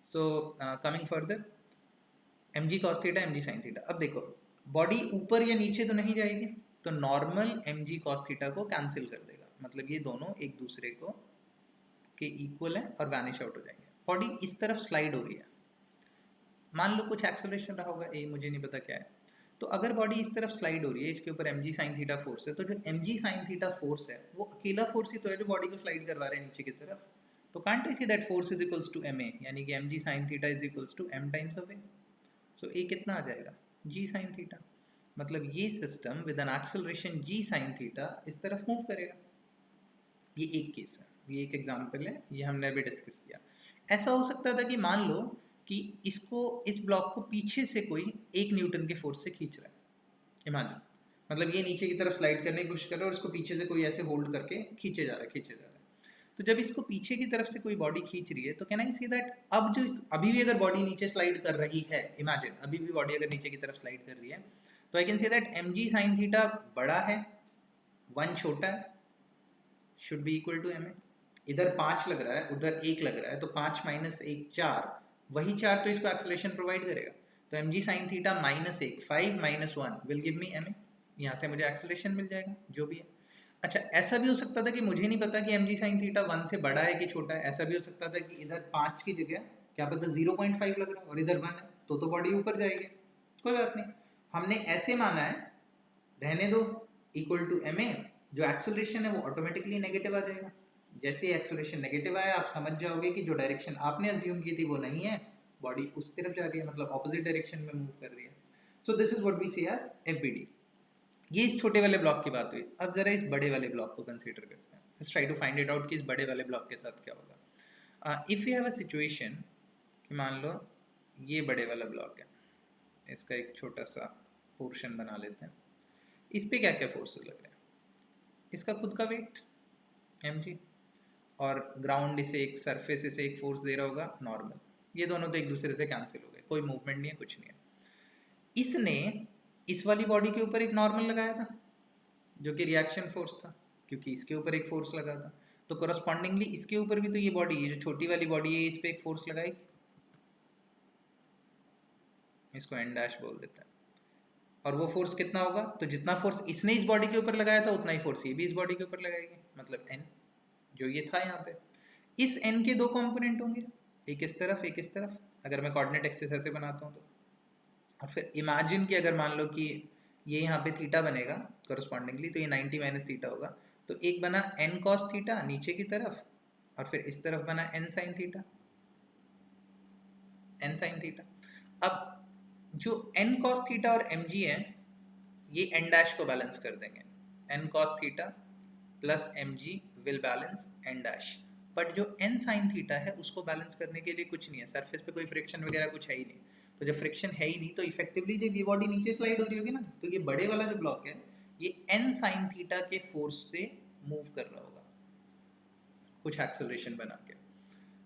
So coming further, mg cos theta, mg sin theta. अब देखो बॉडी ऊपर या नीचे तो नहीं जाएगी, तो नॉर्मल mg cos थीटा को कैंसिल कर देगा, मतलब ये दोनों एक दूसरे को के इक्वल है और वैनिश आउट हो जाएंगे। बॉडी इस तरफ स्लाइड हो रही है, मान लो कुछ एक्सेलरेशन रहा होगा, ये मुझे नहीं पता क्या है। तो अगर बॉडी इस तरफ स्लाइड हो रही है, इसके ऊपर mg sin थीटा फोर्स है, तो जो mg sin थीटा फोर्स है वो अकेला फोर्स ही तो है जो बॉडी को स्लाइड करवा रहा है नीचे की तरफ। तो can't I see that force is equals to ma, यानी कि mg sin theta is equals to m times of a। So a कितना आ जाएगा? g sin theta. मतलब ये system with an acceleration g sin theta इस तरफ move करेगा। ये एक केस है, ये एक एग्जांपल है, ये हमने अभी डिस्कस किया। ऐसा हो सकता था कि मान लो कि इसको, इस ब्लॉक को पीछे से कोई 1 न्यूटन के फोर्स से खींच रहा है, इमेजिन। मतलब ये नीचे की तरफ स्लाइड करने की कोशिश कर रहा है और इसको पीछे से कोई ऐसे होल्ड करके खींचे जा रहा है। तो जब इसको पीछे की तरफ से कोई बॉडी खींच रही है, तो कैन आई सी दैट अब जो अभी भी अगर बॉडी नीचे स्लाइड कर रही है, इमेजिन अभी भी बॉडी अगर नीचे की तरफ स्लाइड कर रही है, तो I can say that mg sin theta बड़ा है, 1 छोटा है, should be equal to ma। इधर 5 लग रहा है, उधर 1 लग रहा है, तो 5 माइनस 1 4, वही 4 तो इसको एक्सेलरेशन प्रोवाइड करेगा। तो mg sin theta minus 1, 5 minus 1 will give me ma। यहाँ से मुझे एक्सेलरेशन मिल जाएगा जो भी है। अच्छा, ऐसा भी हो सकता था कि मुझे नहीं पता कि mg sin थीटा 1 से बड़ा है कि छोटा है। ऐसा भी हो सकता था कि इधर 5 की जगह क्या पता 0.5 लग रहा है और इधर 1 है, तो बॉडी ऊपर जाएगी। कोई बात नहीं, हमने ऐसे माना है, रहने दो, इक्वल टू ma। जो एक्सेलरेशन है वो ऑटोमेटिकली नेगेटिव आ जाएगा। जैसे एक्सेलरेशन नेगेटिव आया, आप समझ जाओगे कि जो डायरेक्शन आपने अज्यूम की थी वो नहीं है, बॉडी उस तरफ जा रही है, मतलब ऑपोजिट डायरेक्शन में मूव कर रही है। So this is what we see as FBD. ये इस छोटे वाले ब्लॉक की बात हुई। अब जरा इस बड़े वाले ब्लॉक को कंसीडर करते हैं। Let's try to find it out कि इस बड़े वाले ब्लॉक के साथ क्या होगा। If you have a situation कि मान लो ये बड़े वाला ब्लॉक है, इसका एक छोटा सा पोर्शन बना लेते हैं। इस पे क्या क्या फोर्सेस लग रहे हैं, इसका खुद का वेट mg, और ग्राउंड इसे एक सरफेस इसे एक फोर्स दे रहा होगा नॉर्मल, ये दोनों तो एक दूसरे से कैंसिल हो गए, कोई मूवमेंट नहीं है, कुछ नहीं है। इसने इस वाली बॉडी के ऊपर एक नॉर्मल लगाया था जो कि रिएक्शन फोर्स था, क्योंकि इसके ऊपर एक फोर्स लगा था, तो कोरस्पॉन्डिंगली इसके ऊपर भी तो ये बॉडी, ये जो छोटी वाली बॉडी है, इस पे एक फोर्स लगाएगी, इसको एन डैश बोल देता है। और वो फोर्स कितना होगा, तो जितना फोर्स इसने इस बॉडी के ऊपर लगाया था उतना ही फोर्स ये भी इस बॉडी के ऊपर लगाएगी, मतलब एन जो ये था यहाँ पे। इस एन के दो कंपोनेंट होंगे, एक इस तरफ एक इस तरफ, अगर मैं कोऑर्डिनेट एक्सिस ऐसे बनाता हूँ तो। और फिर इमेजिन कि अगर मान लो कि ये यहाँ पे थीटा बनेगा कोरस्पॉन्डिंगली, तो ये 90 माइनस थीटा होगा, तो एक बना एन कॉस थीटा नीचे की तरफ, और फिर इस तरफ बना N sine theta, N sine theta. अब जो एन कॉस थीटा और एम जी है, ये एन डैश को बैलेंस कर देंगे, N cos theta plus M G will balance N dash. But जो एन साइन थीटा है उसको बैलेंस करने के लिए कुछ नहीं है, सरफेस पे कोई फ्रिक्शन वगैरह कुछ है ही नहीं, तो जब फ्रिक्शन है ही नहीं तो इफेक्टिवली जब ये बॉडी नीचे स्लाइड हो रही होगी ना, तो ये बड़े वाला जो ब्लॉक है ये एन साइन थीटा के फोर्स से मूव कर रहा होगा कुछ एक्सेलरेशन बना के,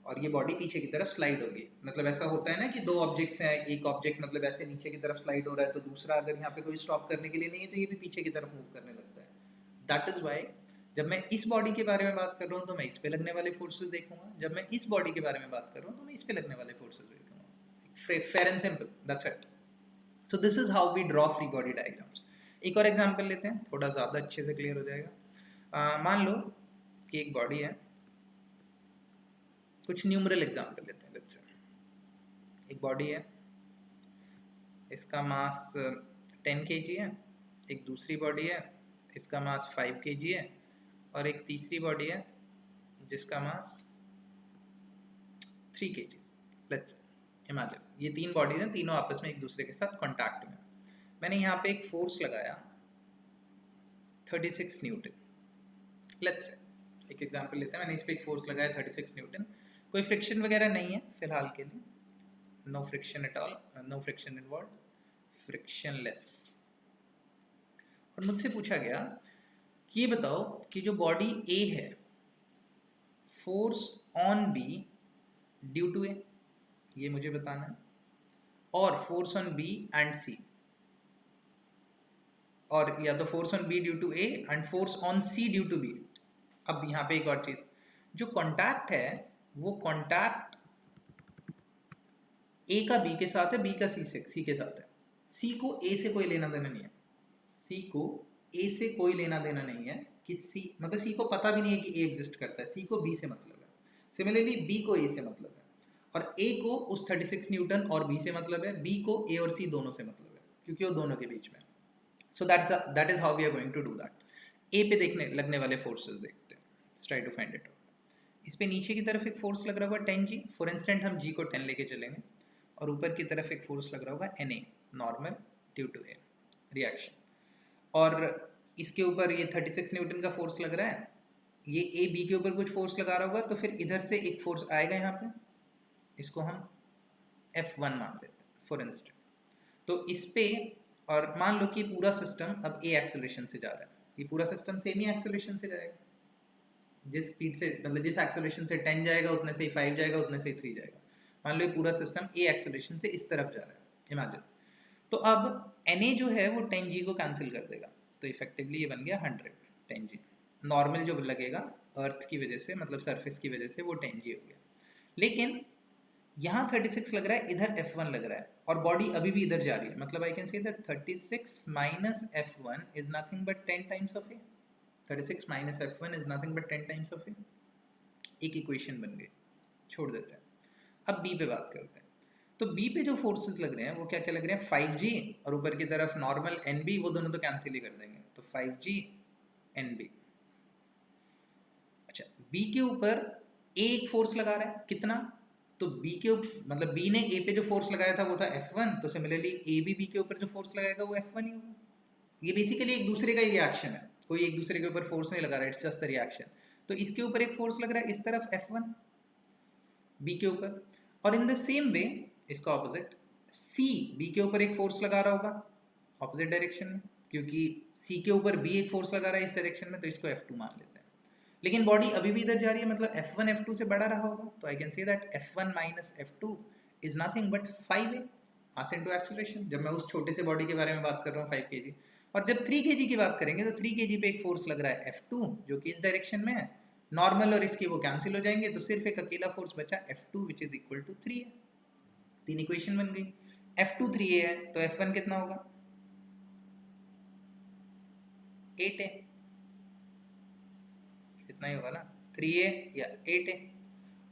और ये बॉडी पीछे की तरफ स्लाइड होगी। मतलब ऐसा होता है ना कि दो ऑब्जेक्ट्स हैं, एक ऑब्जेक्ट मतलब ऐसे नीचे की तरफ स्लाइड हो रहा है, तो दूसरा अगर यहाँ पे कोई स्टॉप करने के लिए नहीं है तो ये भी पीछे की तरफ मूव करने लगता है। दैट इज वाई जब मैं इस बॉडी के बारे में बात कर रहा हूँ तो मैं इस पे लगने वाले फोर्सेस देखूंगा, जब मैं इस बॉडी के बारे में बात कर रहा हूँ तो मैं इस पे लगने वाले फोर्सेस देखूंगा। Fair and simple, that's it. So this is how we draw free body diagrams. एक और एग्जांपल लेते हैं, थोड़ा ज़्यादा अच्छे से क्लियर हो जाएगा। मान लो कि एक बॉडी है, कुछ न्यूमरल एग्जांपल लेते हैं। लेट्स से एक बॉडी है, इसका मास 10 kg है, एक दूसरी बॉडी है इसका मास 5 kg है, और एक तीसरी बॉडी है जिसका मास 3 kg। लेट्स इमेजिन ये तीन बॉडीज हैं, तीनों आपस में एक दूसरे के साथ कांटेक्ट में। मैंने यहाँ पे एक फोर्स लगाया 36 न्यूटन। लेट्स एक एग्जांपल लेते हैं, मैंने इस पे एक फोर्स लगाया 36 न्यूटन, कोई फ्रिक्शन वगैरह नहीं है फिलहाल के लिए, no friction at all, no friction involve, frictionless. और मुझसे पूछा गया कि ये बताओ कि जो बॉडी ए है, force on B due to A, ये मुझे बताना है, और force on B and C, और या तो force on B due to A and force on C due to B. अब यहाँ पे एक और चीज, जो कॉन्टैक्ट है वो कॉन्टैक्ट ए का बी के साथ है, बी का सी के साथ है, सी को ए से कोई लेना देना नहीं है, सी को ए से कोई लेना देना नहीं है कि सी, मतलब सी को पता भी नहीं है कि ए एग्जिस्ट करता है, सी को बी से मतलब है। सिमिलरली बी को ए से मतलब है, और ए को उस 36 न्यूटन और बी से मतलब है, बी को ए और सी दोनों से मतलब है क्योंकि वो दोनों के बीच में। So that is how we are going to do that. A पे देखने लगने वाले फोर्सेस देखते हैं, ट्राई टू फाइंड इट। इस पे नीचे की तरफ एक फोर्स लग रहा होगा 10G, फॉर इंस्टेंट हम G को 10 लेके चलेंगे, और ऊपर की तरफ एक फोर्स लग रहा होगा Na normal due to a reaction, और इसके ऊपर ये 36 न्यूटन का फोर्स लग रहा है, ये ए बी के ऊपर कुछ फोर्स लगा रहा होगा, तो फिर इधर से एक फोर्स आएगा यहाँ पे, इसको हम F1 मान लेते हैं फॉर इंस्टेंट। तो इस पे, और मान लो कि पूरा सिस्टम अब ए एक्सेलरेशन से जा रहा है, ये पूरा सिस्टम सेम ही एक्सेलरेशन से जाएगा, जिस स्पीड से मतलब जिस एक्सेलरेशन से 10 जाएगा उतने से ही 5 जाएगा, उतने से ही 3 जाएगा। मान लो ये पूरा सिस्टम ए एक्सेलरेशन से इस तरफ जा रहा है, इमेजिन। तो अब Na जो है वो 10G को कैंसिल कर देगा, तो इफेक्टिवली ये बन गया 100 10G। नॉर्मल जो लगेगा अर्थ की वजह से, मतलब सरफेस की वजह से, वो 10G हो गया। लेकिन यहाँ 36 लग रहा है, इधर F1 लग रहा है, और बॉडी अभी भी इधर जा रही है, मतलब I can say that 36 minus F1 is nothing but 10 times of A. 36 minus F1 is nothing but 10 times of A. एक इक्वेशन बन गई, छोड़ देते हैं। अब बी पे बात करते हैं। तो बी पे जो फोर्सेस लग रहे हैं वो क्या क्या लग रहे हैं, 5G और ऊपर की तरफ नॉर्मल NB, वो दोनों तो कैंसिल ही कर देंगे, तो 5G NB। अच्छा, बी के ऊपर ए एक फोर्स लगा रहा है, कितना, तो बी के मतलब बी ने ए पे जो फोर्स लगाया था वो था F1, तो सिमिलरली ए भी बी के ऊपर जो फोर्स लगाएगा वो F1 ही होगा। ये बेसिकली एक दूसरे का ही रिएक्शन है, कोई एक दूसरे के ऊपर फोर्स नहीं लगा रहा है, इट्स जस्ट द रिएक्शन। तो इसके ऊपर एक फोर्स लग रहा है इस तरफ F1 बी के ऊपर, और इन द सेम वे इसका ऑपोजिट सी बी के ऊपर एक फोर्स लगा रहा होगा ऑपोजिट डायरेक्शन में, क्योंकि C के ऊपर B एक फोर्स लगा रहा है इस डायरेक्शन में, तो इसको F2 मान लेते हैं। लेकिन बॉडी अभी भी इधर जा रही है, मतलब F1 F2 से बड़ा रहा होगा, तो I can say that F1 minus F2 is nothing but 5a mass into acceleration. जब मैं उस छोटे से बॉडी के बारे में बात कर रहा हूँ 5 kg, और जब 3 kg की बात करेंगे तो 3 kg पे एक फोर्स लग रहा है F2 जो कि इस डायरेक्शन में है, नॉर्मल और इसकी वो कैंसिल हो जाएंगे, तो सिर्फ एक अकेला फोर्स बचा F2 which is equal to 3a। तीन इक्वेशन बन गई। F2 3a है तो F1 कितना होगा 8a, इतना ही होगा ना, 3a या 8a।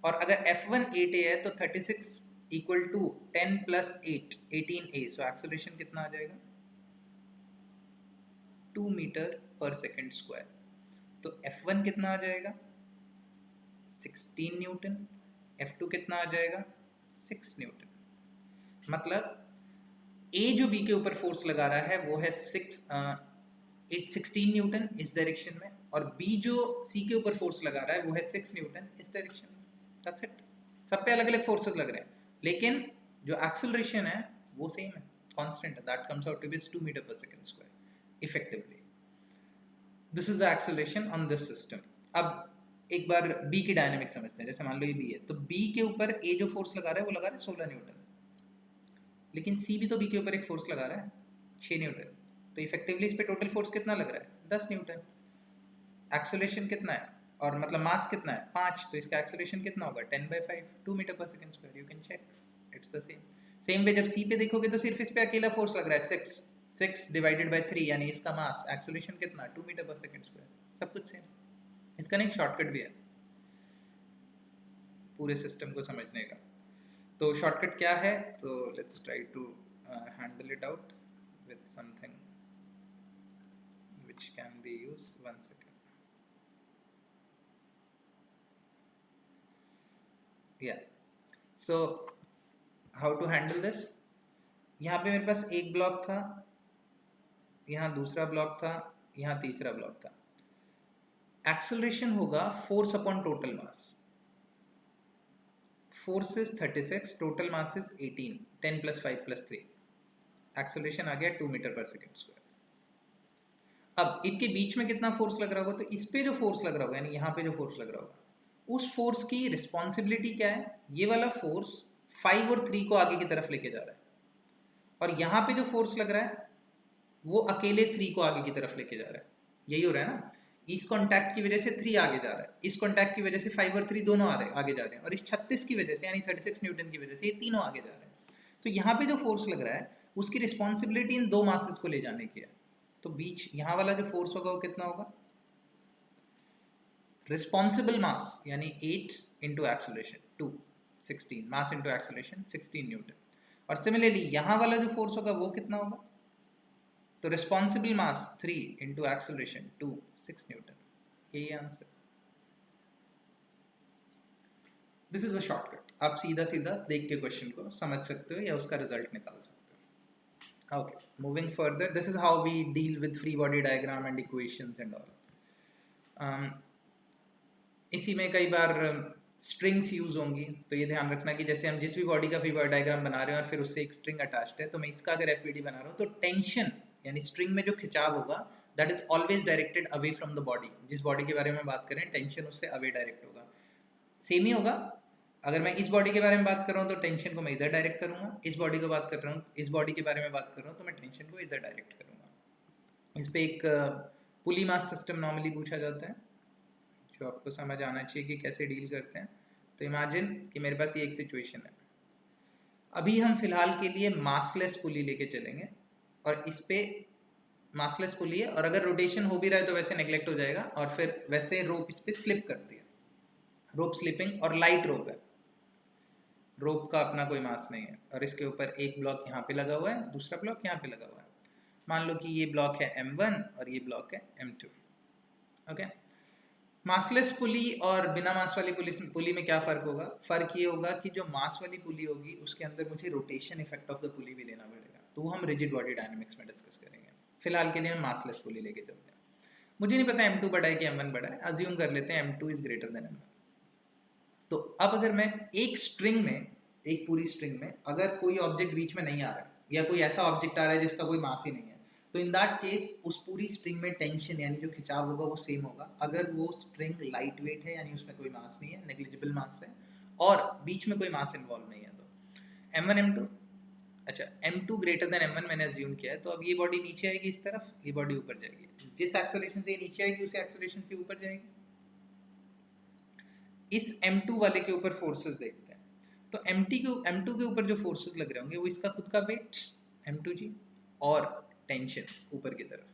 और अगर F1 8a है तो 36 equal to 10 plus 8 18a, so acceleration कितना आ जाएगा 2 मीटर पर सेकेंड स्क्वायर। तो F1 कितना आ जाएगा 16 न्यूटन, F2 कितना आ जाएगा 6 न्यूटन। मतलब A जो B के ऊपर फोर्स लगा रहा है वो है 16 न्यूटन इस डायरेक्शन में, और B जो C के ऊपर फोर्स लगा रहा है वो है 6 न्यूटन इस डायरेक्शन में। That's it. सब पे अलग अलग फोर्सेस लग रहे हैं, लेकिन जो एक्सेलरेशन है वो सेम है, कांस्टेंट है, that comes out to be 2 metre पर second square effectively. This is the acceleration on this system. अब एक बार B की डायनामिक समझते हैं। जैसे मान लो ये B है, तो B के ऊपर A जो फोर्स लगा रहा है वो लगा रहा है 16 न्यूटन, लेकिन C भी तो B के ऊपर एक फोर्स लगा रहा है 6 न्यूटन, तो इफेक्टिवली इस पे टोटल फोर्स कितना लग रहा है 10 न्यूटन। एक्सेलरेशन कितना है, और मतलब मास कितना है 5, तो इसका एक्सेलरेशन कितना होगा 10/5 2 मीटर पर second square. You can check, it's the same way जब C पे देखोगे तो सिर्फ इस पे अकेला फोर्स लग रहा है 6 डिवाइडेड बाय 3, यानी इसका मास, एक्सेलरेशन कितना 2 मीटर पर सेकंड स्क्वायर, सब कुछ सेम। इसका एक शॉर्टकट भी है पूरे सिस्टम को समझने का। तो शॉर्टकट क्या है, तो let's try to handle it out with something which can be used. 1 second. Yeah, so how to handle this? यहाँ पे मेरे पास एक ब्लॉक था, यहाँ दूसरा ब्लॉक था, यहाँ तीसरा ब्लॉक था। एक्सेलरेशन होगा force upon total mass. Force is 36, total mass is 18, 10 plus 5 plus 3, acceleration आ गया 2 मीटर पर सेकेंड स्क्वायर। अब इनके बीच में कितना फोर्स लग रहा होगा, तो इस पे जो फोर्स लग रहा होगा, यानी यहाँ पे जो फोर्स लग रहा होगा, उस फोर्स की रिस्पॉन्सिबिलिटी क्या है, ये वाला फोर्स 5 और 3 को आगे की तरफ लेके जा रहा है, और यहाँ पे जो फोर्स लग रहा है वो अकेले 3 को आगे की तरफ लेके जा रहा है। यही हो रहा है ना, इस कॉन्टैक्ट की वजह से 3 आगे जा रहा है, इस कॉन्टैक्ट की वजह से 5 और 3 दोनों आगे जा रहे हैं, और इस 36 की वजह से यानी 36 न्यूटन की वजह से ये तीनों आगे जा रहे हैं। तो यहाँ पे जो फोर्स लग रहा है उसकी रिस्पॉन्सिबिलिटी इन दो मासेस को ले जाने की है। तो बीच यहाँ वाला जो फोर्स होगा वो कितना होगा, रिस्पॉन्सिबल मास यानी 8 into acceleration 2, 16, mass into acceleration 16 Newton. और सिमिलरली यहाँ वाला जो फोर्स होगा वो कितना होगा, तो रिस्पॉन्सिबल मास 3 इंटू एक्सेलरेशन 2, 6 न्यूटन। यही answer. This is a shortcut, आप सीधा सीधा देख के क्वेश्चन को समझ सकते हो या उसका रिजल्ट निकाल सकते हो। Okay, moving further, this is how we deal with free body diagram and equations and all. इसी में कई बार स्ट्रिंग्स यूज होंगी, तो ये ध्यान रखना कि जैसे हम जिस भी बॉडी का फ्री बॉडी डायग्राम बना रहे हैं और फिर उससे एक स्ट्रिंग अटैच्ड है, तो मैं इसका अगर एफबीडी बना रहा हूँ तो टेंशन यानी स्ट्रिंग में जो खिंचाव होगा that is always directed away from the body. जिस बॉडी के बारे में बात करें टेंशन उससे अवे डायरेक्ट होगा। सेम ही होगा, अगर मैं इस बॉडी के बारे में बात कर रहा हूँ तो टेंशन को मैं इधर डायरेक्ट करूँगा, इस बॉडी को बात कर रहा हूँ, इस बॉडी के बारे में बात कर रहा हूँ तो मैं टेंशन को इधर डायरेक्ट करूँगा। इस पर एक पुली मास सिस्टम नॉर्मली पूछा जाता है जो आपको समझ आना चाहिए कि कैसे डील करते हैं। तो इमेजिन कि मेरे पास ये एक सिचुएशन है, अभी हम फिलहाल के लिए मासलेस पुली लेके चलेंगे और इस पे मासलेस पुली है, और अगर रोटेशन हो भी रहा है तो वैसे नेग्लेक्ट हो जाएगा, और फिर वैसे रोप इस पे स्लिप करती है, रोप स्लिपिंग, और लाइट रोप है, रोप का अपना कोई मास नहीं है, और इसके ऊपर एक ब्लॉक यहाँ पे लगा हुआ है, दूसरा ब्लॉक यहाँ पे लगा हुआ है। मान लो कि ये ब्लॉक है M1 और ये ब्लॉक है M2। ओके, मासलेस पुली और बिना मास वाली पुली में क्या फ़र्क होगा? फ़र्क ये होगा कि जो मास वाली पुली होगी उसके अंदर मुझे रोटेशन इफेक्ट ऑफ द पुली भी लेना पड़ेगा, तो वो हम रिजिड बॉडी डायनामिक्स में डिस्कस करेंगे। फिलहाल के लिए हम मासलेस पुली लेके चलते हैं। मुझे नहीं पता M2 बड़ा है कि M1 बड़ा है, अज्यूम कर लेते हैं M2 is greater than M1। तो अब अगर मैं एक स्ट्रिंग में, एक पूरी स्ट्रिंग में अगर कोई ऑब्जेक्ट बीच में नहीं आ रहा है या कोई ऐसा ऑब्जेक्ट आ रहा है जिसका कोई मास ही नहीं है, तो इन दैट केस उस पूरी स्प्रिंग में टेंशन यानी जो खिंचाव होगा वो सेम होगा। अगर वो स्प्रिंग लाइट वेट है यानी उसमें कोई मास नहीं है, नेग्लिजिबल मास है, और बीच में कोई मास इन्वॉल्व नहीं है, तो m1 m2, अच्छा m2 ग्रेटर देन m1 मैंने अज्यूम किया है, तो अब ये बॉडी नीचे आएगी इस तरफ, ये बॉडी ऊपर जाएगी, जिस एक्सेलरेशन से ये नीचे आएगी उसी एक्सेलरेशन से ऊपर जाएगी। इस m2 वाले के ऊपर फोर्सेस देखते हैं, तो m2 के ऊपर जो फोर्सेस लग रहे होंगे वो इसका खुद का वेट m2g और टेंशन ऊपर की तरफ,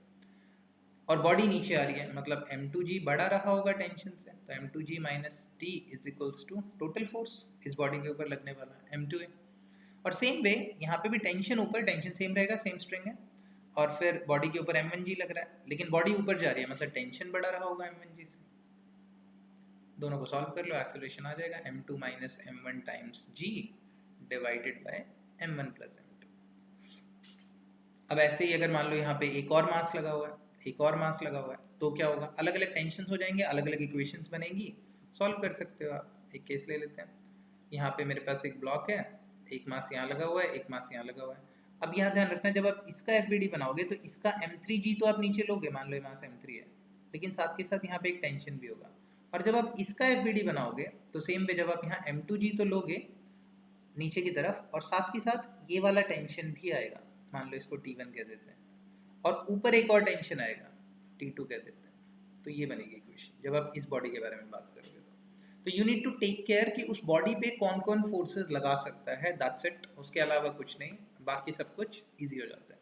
और बॉडी नीचे आ रही है, मतलब m2g बड़ा रहा होगा टेंशन से, तो m2g minus t is equals to total force इस बॉडी के ऊपर लगने वाला m2a। और सेम वे यहाँ पे भी टेंशन ऊपर, टेंशन सेम रहेगा, सेम स्ट्रिंग है, और फिर बॉडी के ऊपर m1g लग रहा है, लेकिन बॉडी ऊपर जा रही है मतलब टेंशन बड़ा रहा होगा m1g से। दोनों को सॉल्व कर लो, एक्सेलरेशन आ जाएगा m2 minus m1 times g divided by m1 plus m2। अब ऐसे ही अगर मान लो यहाँ पे एक और मास लगा हुआ है, एक और मास लगा हुआ है, तो क्या होगा, अलग अलग टेंशन हो जाएंगे, अलग अलग इक्वेशंस बनेंगी, सॉल्व कर सकते हो आप। एक केस ले लेते हैं, यहाँ पे मेरे पास एक ब्लॉक है, एक मास यहाँ लगा हुआ है, एक मास यहाँ लगा हुआ है। अब यहाँ ध्यान रखना, जब आप इसका FBD बनाओगे तो इसका m3g तो आप नीचे लोगे, मान लो ये मास m3 है, लेकिन साथ के साथ यहाँ पे एक टेंशन भी होगा। और जब आप इसका FBD बनाओगे तो सेम वे, जब आप यहाँ m2g तो लोगे नीचे की तरफ, और साथ के साथ ये वाला टेंशन भी आएगा, मान लो इसको T1 कह देते हैं, और ऊपर एक और टेंशन आएगा, T2 कह देते हैं। तो ये बनेगी इक्वेशन जब आप इस बॉडी के बारे में बात करोगे। तो you need to take care कि उस बॉडी पे कौन कौन फोर्सेस लगा सकता है, दैट्स इट, उसके अलावा कुछ नहीं, बाकी सब कुछ इजी हो जाता है।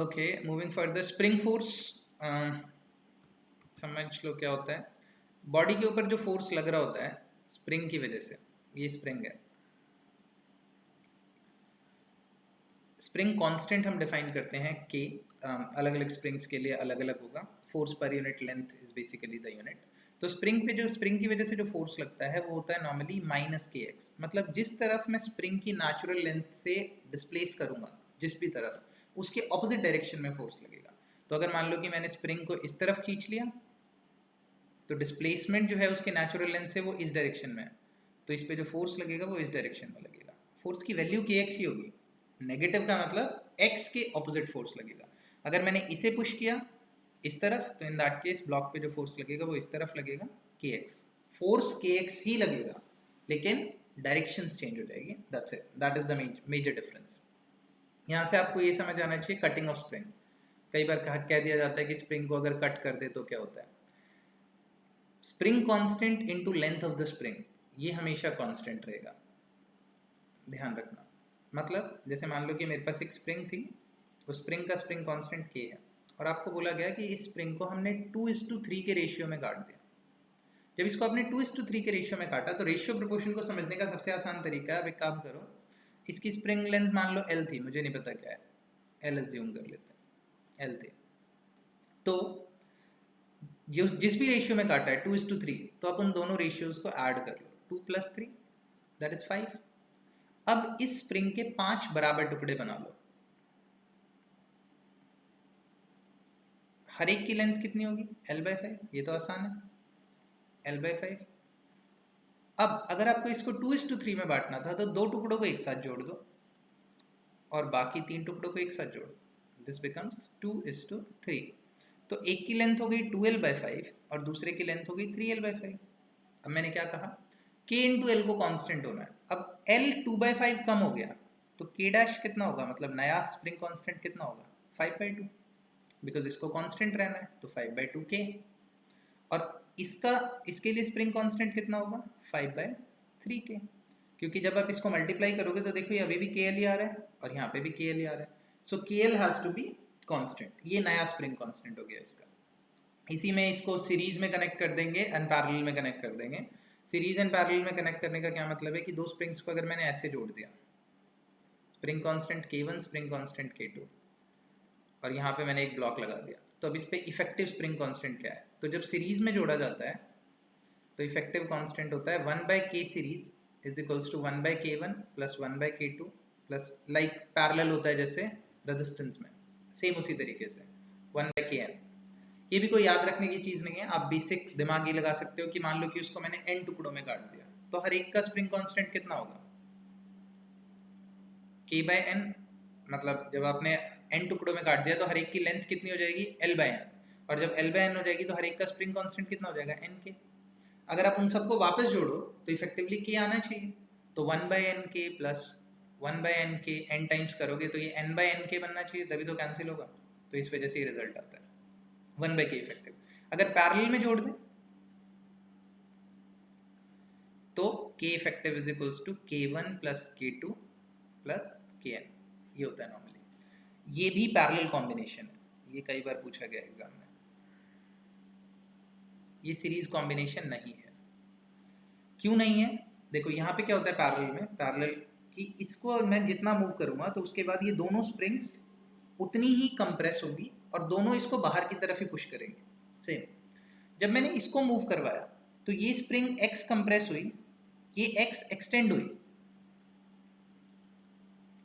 Okay, moving further, spring force समझ लो क्या होता है। बॉडी के ऊपर जो फोर्स लग रहा होता है स्प्रिंग की वजह से, ये स्प्रिंग है, स्प्रिंग कांस्टेंट हम डिफाइन करते हैं कि अलग अलग स्प्रिंग्स के लिए अलग अलग होगा, force per unit length is basically the unit. तो स्प्रिंग पे जो स्प्रिंग की वजह से जो फोर्स लगता है वो होता है नॉर्मली माइनस kx, मतलब जिस तरफ मैं स्प्रिंग की नेचुरल लेंथ से डिस्प्लेस करूंगा, जिस भी तरफ, उसके ऑपोजिट डायरेक्शन में फोर्स लगेगा। तो अगर मान लो कि मैंने स्प्रिंग को इस तरफ खींच लिया, तो डिस्प्लेसमेंट जो है उसके नेचुरल लेंथ से वो इस डायरेक्शन में है, तो इस पे जो फोर्स लगेगा वो इस डायरेक्शन में लगेगा। फोर्स की वैल्यू kx ही होगी, नेगेटिव का मतलब x के ऑपोजिट फोर्स लगेगा। अगर मैंने इसे पुश किया इस तरफ, तो इन दैट केस ब्लॉक पे जो फोर्स लगेगा वो इस तरफ लगेगा, kx, फोर्स kx ही लगेगा, लेकिन डायरेक्शंस चेंज हो जाएगी, that's it, that is the major difference. यहाँ से आपको ये समझ आना चाहिए कटिंग ऑफ स्प्रिंग। कई बार कह दिया जाता है कि स्प्रिंग को अगर कट कर दे तो क्या होता है, spring constant into length of the spring, ये हमेशा कांस्टेंट रहेगा, ध्यान रखना। मतलब जैसे मान लो कि मेरे पास एक स्प्रिंग थी, उस स्प्रिंग का स्प्रिंग कांस्टेंट k है, और आपको बोला गया कि इस स्प्रिंग को हमने 2:3 के रेशियो में काट दिया। जब इसको आपने 2:3 के रेशियो में काटा, तो रेशियो प्रोपोर्शन को समझने का सबसे आसान तरीका है, अब एक काम करो, इसकी स्प्रिंग लेंथ मान लो L थी, मुझे नहीं पता क्या है, L अज्यूम कर लेते हैं, L थी, तो जो जिस भी रेशियो में काटा है 2:3, तो आप उन दोनों रेशियोज को ऐड कर लो, 2 + 3 दैट इज 5। अब इस स्प्रिंग के 5 बराबर टुकड़े बना लो, हर एक की लेंथ कितनी होगी, L/5, ये तो आसान है, L/5। अब अगर आपको इसको 2:3 में बांटना था, तो 2 टुकड़ों को एक साथ जोड़ दो और बाकी 3 टुकड़ों को एक साथ जोड़ दो, दिस बिकम्स 2:3। तो एक की लेंथ हो गई 2L/5 और दूसरे की लेंथ हो गई 3L/5। अब मैंने क्या कहा, K × L को कांस्टेंट होना है। अब L 2/5 कम हो गया, तो K' कितना होगा, मतलब नया स्प्रिंग कांस्टेंट कितना होगा, 5/2, बिकॉज इसको कांस्टेंट रहना है, तो 5/2 K। और इसके लिए स्प्रिंग कांस्टेंट कितना होगा, 5/3 K, क्योंकि जब आप इसको मल्टीप्लाई करोगे तो देखो ये अभी भी KL ही आ रहा है और यहाँ पे भी KL ही आ रहा है, so KL has to be constant, ये नया स्प्रिंग कांस्टेंट हो गया इसका। इसी में इसको सीरीज में कनेक्ट कर देंगे एंड पैरेलल में कनेक्ट कर देंगे। सीरीज एंड पैरेलल में कनेक्ट करने का क्या मतलब है कि दो स्प्रिंग्स को अगर मैंने ऐसे जोड़ दिया, spring constant K1, spring constant K2, और यहाँ पे मैंने एक ब्लॉक लगा दिया, तो अब इस पे इफेक्टिव स्प्रिंग कांस्टेंट क्या है, तो जब सीरीज में जोड़ा जाता है तो इफेक्टिव कांस्टेंट होता है 1/K series is equals to 1/K1 plus 1/K2 plus, like parallel होता है जैसे रेजिस्टेंस में, सेम उसी तरीके से 1/Kn। ये भी कोई याद रखने की चीज़ नहीं है, आप बेसिक दिमाग ये लगा सकते हो कि मान लो कि उसको मैंने n टुकड़ों में काट दिया, तो हर एक का स्प्रिंग कांस्टेंट कितना होगा, K/n, मतलब जब आपने n टुकड़ों में काट दिया तो हर एक की लेंथ कितनी हो जाएगी L/n, और जब L/n हो जाएगी तो हर एक का स्प्रिंग कांस्टेंट कितना हो जाएगा Nk। अगर आप उन सबको वापस जोड़ो तो इफेक्टिवली k आना चाहिए, तो 1/nk plus 1/nk n times करोगे तो ये n/nk बनना चाहिए, तभी तो कैंसिल होगा, तो इस वजह से ये रिजल्ट आता है 1/k इफेक्टिव। अगर पैरेलल में जोड़ दें तो k effective is equals to k1 plus k2 plus kn, ये होता है नॉर्मली। ये भी पैरेलल कॉम्बिनेशन है, ये कई बार पूछा गया एग्जाम में। ये सीरीज कॉम्बिनेशन नहीं है। क्यों नहीं है? देखो यहाँ पे क्या होता है पैरेलल में, पैरेलल कि इसको मैं जितना मूव करूँगा तो उसके बाद ये दोनों स्प्रिंग्स उतनी ही कंप्रेस होगी और दोनों इसको बाहर की तरफ ही पुश करेंगे। सेम जब मैंने इसको मूव करवाया तो ये स्प्रिंग x कंप्रेस हुई, ये x एक्सटेंड हुई,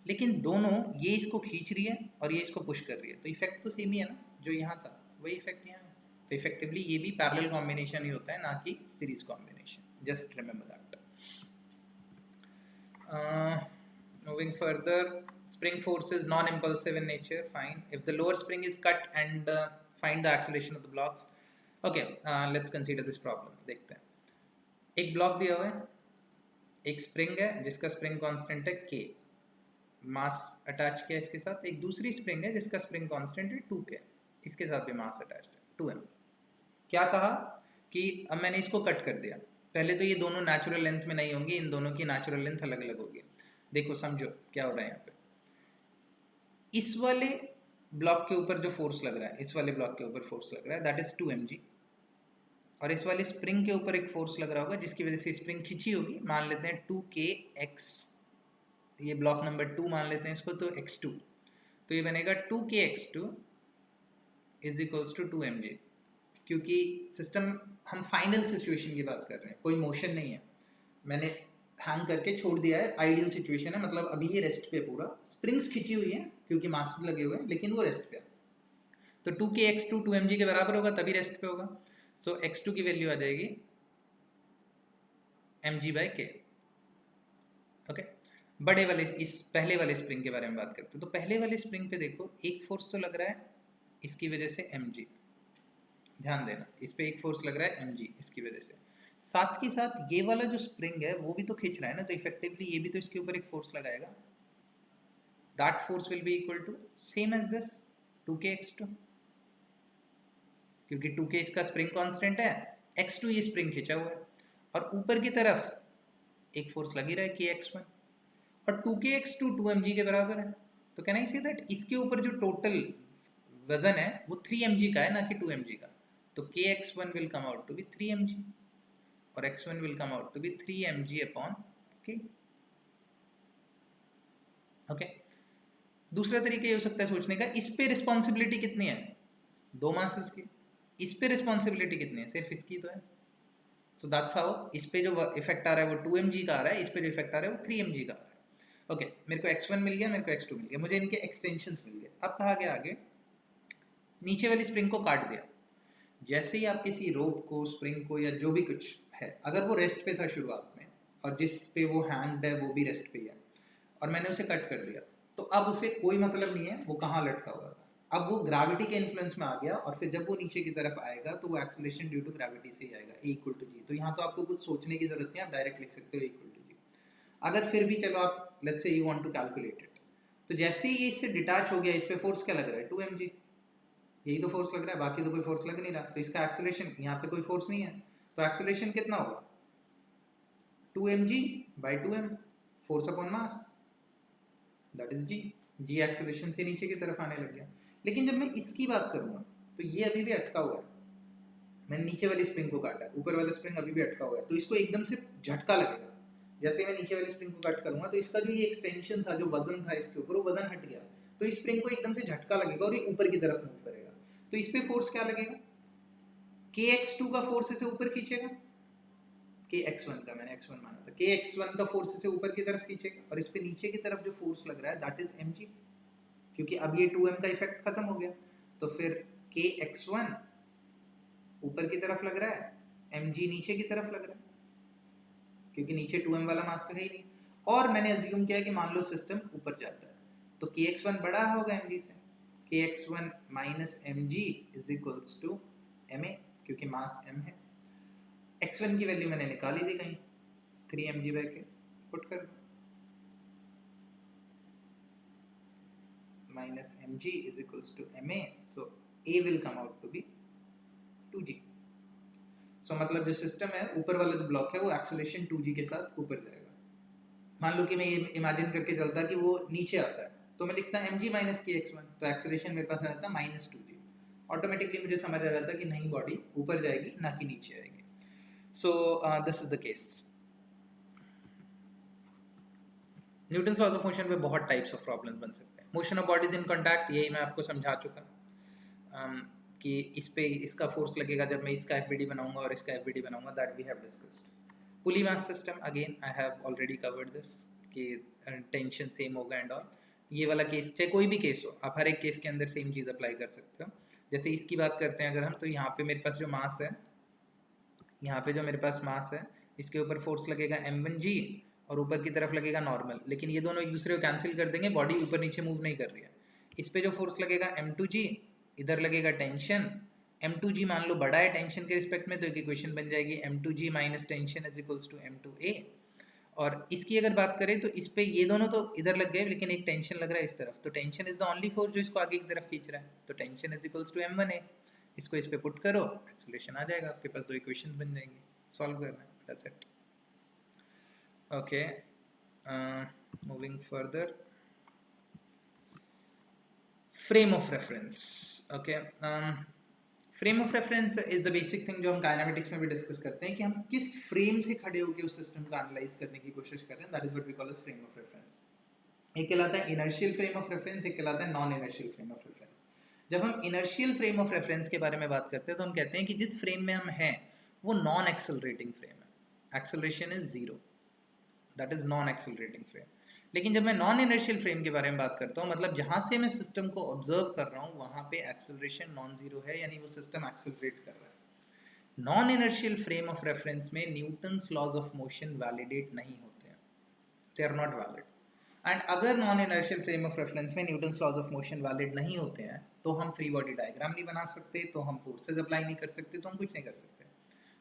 लेकिन दोनों ये इसको खींच रही है और ये इसको पुश कर रही है, तो इफेक्ट तो सेम ही है ना, जो यहाँ था वही इफेक्ट यहाँ है। तो इफेक्टिवली ये भी पैरेलल कॉम्बिनेशन ही होता है, ना कि series combination. Just remember that. Moving further, spring force is non-impulsive in nature. Fine. If the lower spring is cut and find the acceleration of the blocks. Okay, let's consider this problem. देखते हैं। एक block दिया हुआ है, एक spring है जिसका spring constant है k, मास अटैच किया इसके साथ। एक दूसरी स्प्रिंग है जिसका स्प्रिंग कांस्टेंट है 2k, इसके साथ भी मास अटैच है 2m। क्या कहा कि अब मैंने इसको कट कर दिया। पहले तो ये दोनों नेचुरल लेंथ में नहीं होंगे, इन दोनों की नेचुरल लेंथ अलग अलग होगी। देखो समझो क्या हो रहा है यहाँ पे, इस वाले ब्लॉक के ऊपर जो फोर्स लग रहा है, इस वाले ब्लॉक के ऊपर फोर्स लग रहा है, दैट इज 2mg, और इस वाले स्प्रिंग के ऊपर एक फोर्स लग रहा होगा जिसकी वजह से स्प्रिंग खिंची होगी, मान लेते हैं 2kx, ये ब्लॉक नंबर 2 मान लेते हैं इसको, तो x2, तो ये बनेगा 2kx2 is equals to 2mg, क्योंकि सिस्टम हम फाइनल सिचुएशन की बात कर रहे हैं, कोई मोशन नहीं है, मैंने हैंग करके छोड़ दिया है, आइडियल सिचुएशन है, मतलब अभी ये रेस्ट पे, पूरा स्प्रिंग्स खिंची हुई है क्योंकि मास लगे हुए हैं, लेकिन वो रेस्ट पे है। तो 2kx2 2mg के बराबर होगा तभी रेस्ट पे होगा। सो x2 की वैल्यू आ जाएगी mg/k। ओके, बड़े वाले इस पहले वाले स्प्रिंग के बारे में बात करते हैं। तो पहले वाले स्प्रिंग पे देखो एक फोर्स तो लग रहा है इसकी वजह से mg, ध्यान देना इस पे एक फोर्स लग रहा है mg इसकी वजह से, साथ के साथ ये वाला जो स्प्रिंग है वो भी तो खींच रहा है ना, तो इफेक्टिवली ये भी तो इसके ऊपर एक फोर्स लगाएगा। That force will be equal to same as this 2kx2, क्योंकि 2k इसका स्प्रिंग कांस्टेंट है, x2 ये स्प्रिंग खींचा हुआ है, और ऊपर की तरफ एक फोर्स लगी रहा है kx1, और 2kx2 2mg के बराबर है। तो कैन आई से दैट इसके ऊपर जो टोटल वजन है वो 3mg का है, ना कि 2mg का। तो kx1 will come out to be 3mg और x1 will come out to be 3mg upon k। Okay, दूसरा तरीका ये हो सकता है सोचने का, इस पे रिस्पॉन्सिबिलिटी कितनी है, 2 मासेस की, इस पे रिस्पॉन्सिबिलिटी कितनी है, सिर्फ इसकी तो है। सो दैट्स हाउ इस पे जो इफेक्ट आ रहा है वो 2mg का आ रहा है, इस पे जो इफेक्ट आ रहा है वो 3mg का आ रहा है। ओके, मेरे को x1 मिल गया, मेरे को x2 मिल गया, मुझे इनके एक्सटेंशंस मिल गए। अब कहा गया आगे, नीचे वाली स्प्रिंग को काट दिया। जैसे ही आप किसी रोप को, स्प्रिंग को, या जो भी कुछ है, अगर वो रेस्ट पे था शुरुआत में और जिस पे वो हैंग्ड है वो भी रेस्ट पे है, और मैंने उसे कट कर दिया, तो अब उसे कोई मतलब नहीं है वो कहाँ लटका हुआ था, अब वो ग्रेविटी के इन्फ्लुएंस में आ गया, और फिर जब वो नीचे की तरफ आएगा तो वो एक्सेलरेशन ड्यू टू ग्रेविटी से ही आएगा, A=g। तो यहाँ तो आपको कुछ सोचने की जरूरत नहीं, आप डायरेक्ट लिख सकते हो A=g। अगर फिर भी चलो आप let's say you want to calculate it, तो जैसे ही ये इससे डिटैच हो गया, इस पे फोर्स क्या लग रहा है, 2mg, यही तो फोर्स लग रहा है, बाकी तो कोई फोर्स लग नहीं रहा, तो इसका एक्सेलरेशन, यहाँ पे कोई फोर्स नहीं है, तो एक्सेलरेशन कितना होगा, 2mg/2m, force upon mass, that is g। g acceleration से नीचे की तरफ आने लग गया। लेकिन जब मैं इसकी बात करूंगा तो ये अभी भी अटका हुआ है, मैंने नीचे वाली स्प्रिंग को काटा है, ऊपर वाला स्प्रिंग अभी भी अटका हुआ है, तो इसको एकदम से झटका लगेगा। जैसे ही मैं नीचे वाली स्प्रिंग को कट करूंगा तो इसका जो ये एक्सटेंशन था, जो वजन था इसके ऊपर, वो वजन हट गया, तो इस स्प्रिंग को एकदम से झटका लगेगा और ये ऊपर की तरफ मूव करेगा। तो इस पे फोर्स क्या लगेगा, kx2 का फोर्स इसे ऊपर खींचेगा, kx1 का मैंने x1 माना था, kx1 का फोर्स इसे ऊपर की तरफ खींचेगा, और इस पे नीचे की तरफ जो फोर्स लग रहा है दैट इज mg, क्योंकि अब ये 2m का इफेक्ट खत्म हो गया, तो फिर kx1 ऊपर की तरफ लग रहा है, mg नीचे की तरफ लग रहा है, क्योंकि नीचे 2m वाला मास तो है ही नहीं। और मैंने अज्यूम किया कि मान लो सिस्टम ऊपर जाता है, तो kx1 बड़ा होगा mg से, kx1 minus mg is equals to ma, क्योंकि मास m है। x1 की वैल्यू मैंने निकाली थी कहीं, 3mg/k, पुट कर दो, minus mg is equals to ma, so a will come out to be 2g। so मतलब जो सिस्टम है, ऊपर वाला जो ब्लॉक है वो एक्सेलरेशन 2g के साथ ऊपर जाएगा। मान लो कि मैं ये इमेजिन करके चलता कि वो नीचे आता है, तो मैं लिखता mg माइनस kx1, तो एक्सेलरेशन मेरे पास आ जाता माइनस 2g। ऑटोमेटिकली मुझे समझ आ जाता कि नहीं, बॉडी ऊपर जाएगी ना कि नीचे आएगी। So this is the case. Newton's laws of motion में बहुत टाइप्स ऑफ प्रॉब्लम्स बन सकते हैं। Motion of bodies in contact, यही मैं आपको समझा चुका कि इस पे इसका फोर्स लगेगा जब मैं इसका एफबीडी बनाऊंगा और इसका एफबीडी बनाऊंगा, that we have discussed. Pulley mass system, again I have already covered this कि टेंशन सेम होगा एंड ऑल। ये वाला केस, चाहे कोई भी केस हो, आप हर एक केस के अंदर सेम चीज़ अप्लाई कर सकते हो। जैसे इसकी बात करते हैं अगर हम, तो यहाँ पे मेरे पास जो मास है, यहाँ पे जो मेरे पास मास है, इसके ऊपर फोर्स लगेगा m1g और ऊपर की तरफ लगेगा नॉर्मल, लेकिन ये दोनों एक दूसरे को कैंसिल कर देंगे, बॉडी ऊपर नीचे मूव नहीं कर रही है। इस पे जो फोर्स लगेगा m2g, इधर लगेगा टेंशन, m2g मान लो बड़ा है टेंशन के रिस्पेक्ट में, तो एक इक्वेशन बन जाएगी m2g minus tension is equals to m2a। और इसकी अगर बात करें तो इस पे ये दोनों तो इधर लग गए, लेकिन एक टेंशन लग रहा है इस तरफ, तो tension is the only force जो इसको आगे की तरफ खींच रहा है, तो tension is equals to m1a। इसको इस पे पुट करो, एक्सेलरेशन आ जाएगा, आपके पास दो इक्वेशन बन जाएंगी, सॉल्व करना है, that's it. Okay, moving further, frame of reference. Okay, frame of reference is the basic thing जो हम काइनेमेटिक्स में भी डिस्कस करते हैं कि हम किस फ्रेम से खड़े होकर उस सिस्टम को एनालाइज करने की कोशिश कर रहे हैं, that is what we call as frame of reference. एक कहलाता है इनर्शियल फ्रेम ऑफ रेफरेंस, एक कहलाता है non inertial frame of reference. जब हम इनर्शियल फ्रेम ऑफ रेफरेंस के बारे में बात करते हैं तो हम कहते हैं कि जिस फ्रेम में हम हैं वो नॉन एक्सेलरेटिंग फ्रेम है, acceleration is zero, that is non accelerating frame. लेकिन जब मैं नॉन इनर्शियल फ्रेम के बारे में बात करता हूँ, मतलब जहाँ से मैं सिस्टम को ऑब्जर्व कर रहा हूँ वहाँ पे एक्सेलरेशन नॉन जीरो है, यानी वो सिस्टम एक्सेलरेट कर रहा है। Non inertial frame of reference में Newton's laws of motion validate नहीं होते हैं, they are not valid. And अगर non inertial frame of reference में Newton's laws of motion valid नहीं होते हैं तो हम फ्री बॉडी डायग्राम नहीं बना सकते, तो हम फोर्सेज अप्लाई नहीं कर सकते, तो हम कुछ नहीं कर सकते।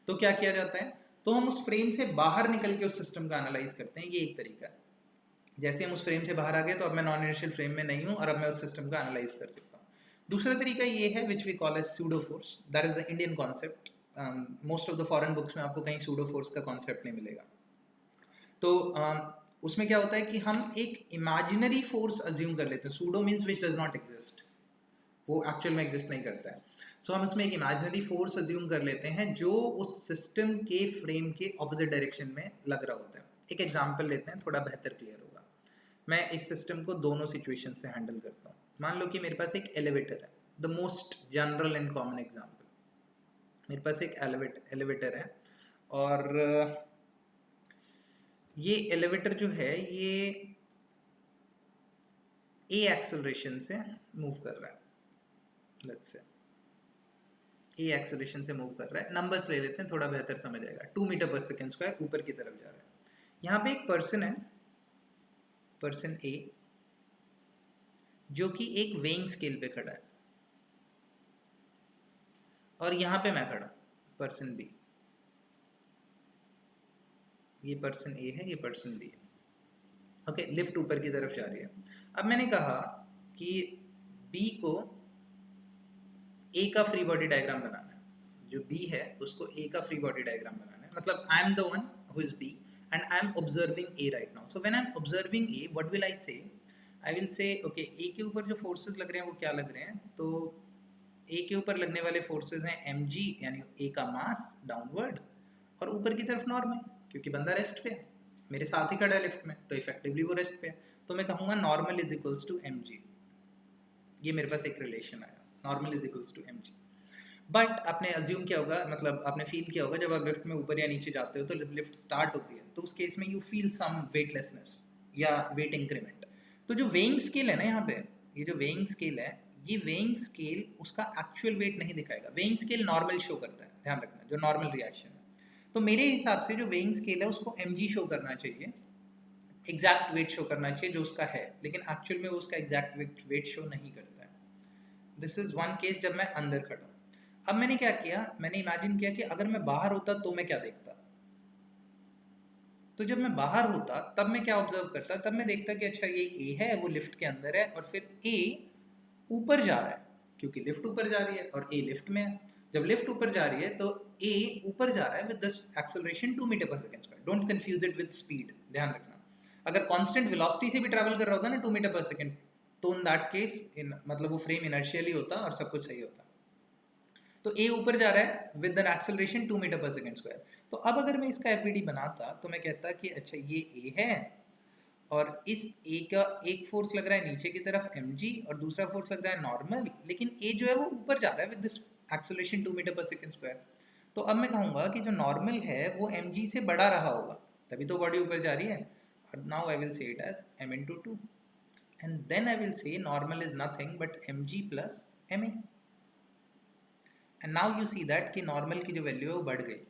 तो क्या किया जाता है, तो हम उस फ्रेम से बाहर निकल के उस सिस्टम का एनालाइज करते हैं। ये एक तरीका है। जैसे हम उस फ्रेम से बाहर आ गए तो अब मैं नॉन इनर्शियल फ्रेम में नहीं हूँ और अब मैं उस सिस्टम का एनालाइज कर सकता हूँ। दूसरा तरीका ये है which we call as pseudo force, that is the Indian concept. Most of the foreign books में आपको कहीं सूडो फोर्स का कॉन्सेप्ट नहीं मिलेगा। तो उसमें क्या होता है कि हम एक इमेजिनरी फोर्स अज्यूम कर लेते हैं। Pseudo means which does not exist, वो एक्चुअल में एग्जिस्ट नहीं करता है। सो हम इसमें एक इमेजिनरी फोर्स अज्यूम कर लेते हैं जो उस सिस्टम के फ्रेम के ऑपोजिट डायरेक्शन में लग रहा होता है। एक एग्जांपल लेते हैं, थोड़ा बेहतर क्लियर होगा। मैं इस सिस्टम को दोनों सिचुएशन से हैंडल करता हूँ। मान लो कि मेरे पास एक एलिवेटर है, the most general and common example. मेरे पास एक एलिवेटर है और ये एलिवेटर जो है ये ए एक्सेलरेशन से मूव कर रहा है, लेट्स से ए एक्सेलरेशन से मूव कर रहा है। नंबर्स ले लेते हैं, थोड़ा बेहतर समझ आएगा। 2 मीटर पर सेकेंड स्क्वायर ऊपर की तरफ जा रहा है। यहाँ पे एक पर्सन है, पर्सन ए, जो कि एक वेइंग स्केल पे खड़ा है, और यहाँ पे मैं खड़ा, पर्सन बी। ये पर्सन ए है, ये पर्सन बी है। ओके, लिफ्ट ऊपर की तरफ जा रही है। अब मैंने कहा कि बी को ए का फ्री बॉडी डायग्राम बनाना है, जो बी है उसको ए का फ्री बॉडी डायग्राम बनाना है। मतलब I am the one who is B and I am observing A right now. So when I am observing A, what will I say? I will से ओके, ए के ऊपर जो फोर्सेस लग रहे हैं वो क्या लग रहे हैं? तो ए के ऊपर लगने वाले फोर्सेस हैं mg, यानी ए का मास डाउनवर्ड, और ऊपर की तरफ नॉर्मल, क्योंकि बंदा रेस्ट पे है, मेरे साथ ही खड़ा है लिफ्ट में, तो इफेक्टिवली वो रेस्ट पे है। तो मैं कहूँगा normal is equals to mg। ये मेरे पास एक रिलेशन आया, normal is equals to mg। But आपने अज्यूम किया होगा, मतलब आपने फील किया होगा, जब आप लिफ्ट में ऊपर या नीचे जाते हो तो लिफ्ट स्टार्ट होती है, तो उस केस में यू फील सम वेटलेसनेस या वेट इंक्रीमेंट। तो जो वेइंग स्केल है ना, यहाँ पे ये जो वेइंग स्केल है, ये वेइंग स्केल उसका एक्चुअल वेट नहीं दिखाएगा। वेइंग स्केल नॉर्मल शो करता है, ध्यान रखना, जो नॉर्मल रिएक्शन है। तो मेरे हिसाब से जो वेइंग स्केल है उसको mg शो करना चाहिए, एग्जैक्ट वेट शो करना चाहिए जो उसका है, लेकिन एक्चुअल में वो उसका एग्जैक्ट वेट शो नहीं करता है। दिस इज वन केस जब मैं अंदर खड़ा हूँ। अब मैंने क्या किया, मैंने इमेजिन किया कि अगर मैं बाहर होता तो मैं क्या देखता। तो जब मैं बाहर होता तब मैं क्या ऑब्जर्व करता, तब मैं देखता कि अच्छा ये ए है, वो लिफ्ट के अंदर है, और फिर ए ऊपर जा रहा है क्योंकि लिफ्ट ऊपर जा रही है और ए लिफ्ट में है। जब लिफ्ट ऊपर जा रही है तो ए ऊपर जा रहा है विद दिस एक्सेलरेशन 2 मीटर पर second square. Don't confuse it with speed, ध्यान रखना। अगर कांस्टेंट वेलोसिटी से भी ट्रैवल कर रहा होता ना 2 मीटर पर सेकंड, तो इन दैट केस मतलब वो फ्रेम इनर्शियल ही होता और सब कुछ सही होता। तो ए ऊपर जा रहा है विद एन एक्सेलरेशन 2 मीटर पर सेकंड स्क्वायर। तो अब अगर मैं इसका एफवीडी बनाता तो मैं कहता कि अच्छा ये ए है, और इस ए का एक फोर्स लग रहा है नीचे की तरफ mg और दूसरा फोर्स लग रहा है नॉर्मल, लेकिन ए जो है वो ऊपर जा रहा है विद दिस एक्सेलरेशन 2 मीटर पर सेकंड स्क्वायर। तो अब मैं कहूँगा कि जो नॉर्मल है वो mg से बड़ा रहा होगा, तभी तो बॉडी ऊपर जा रही है। और now I will say it as m into 2 and then I will say normal is nothing but mg plus ma। And now you see that कि नॉर्मल की जो वैल्यू है वो बढ़ गई,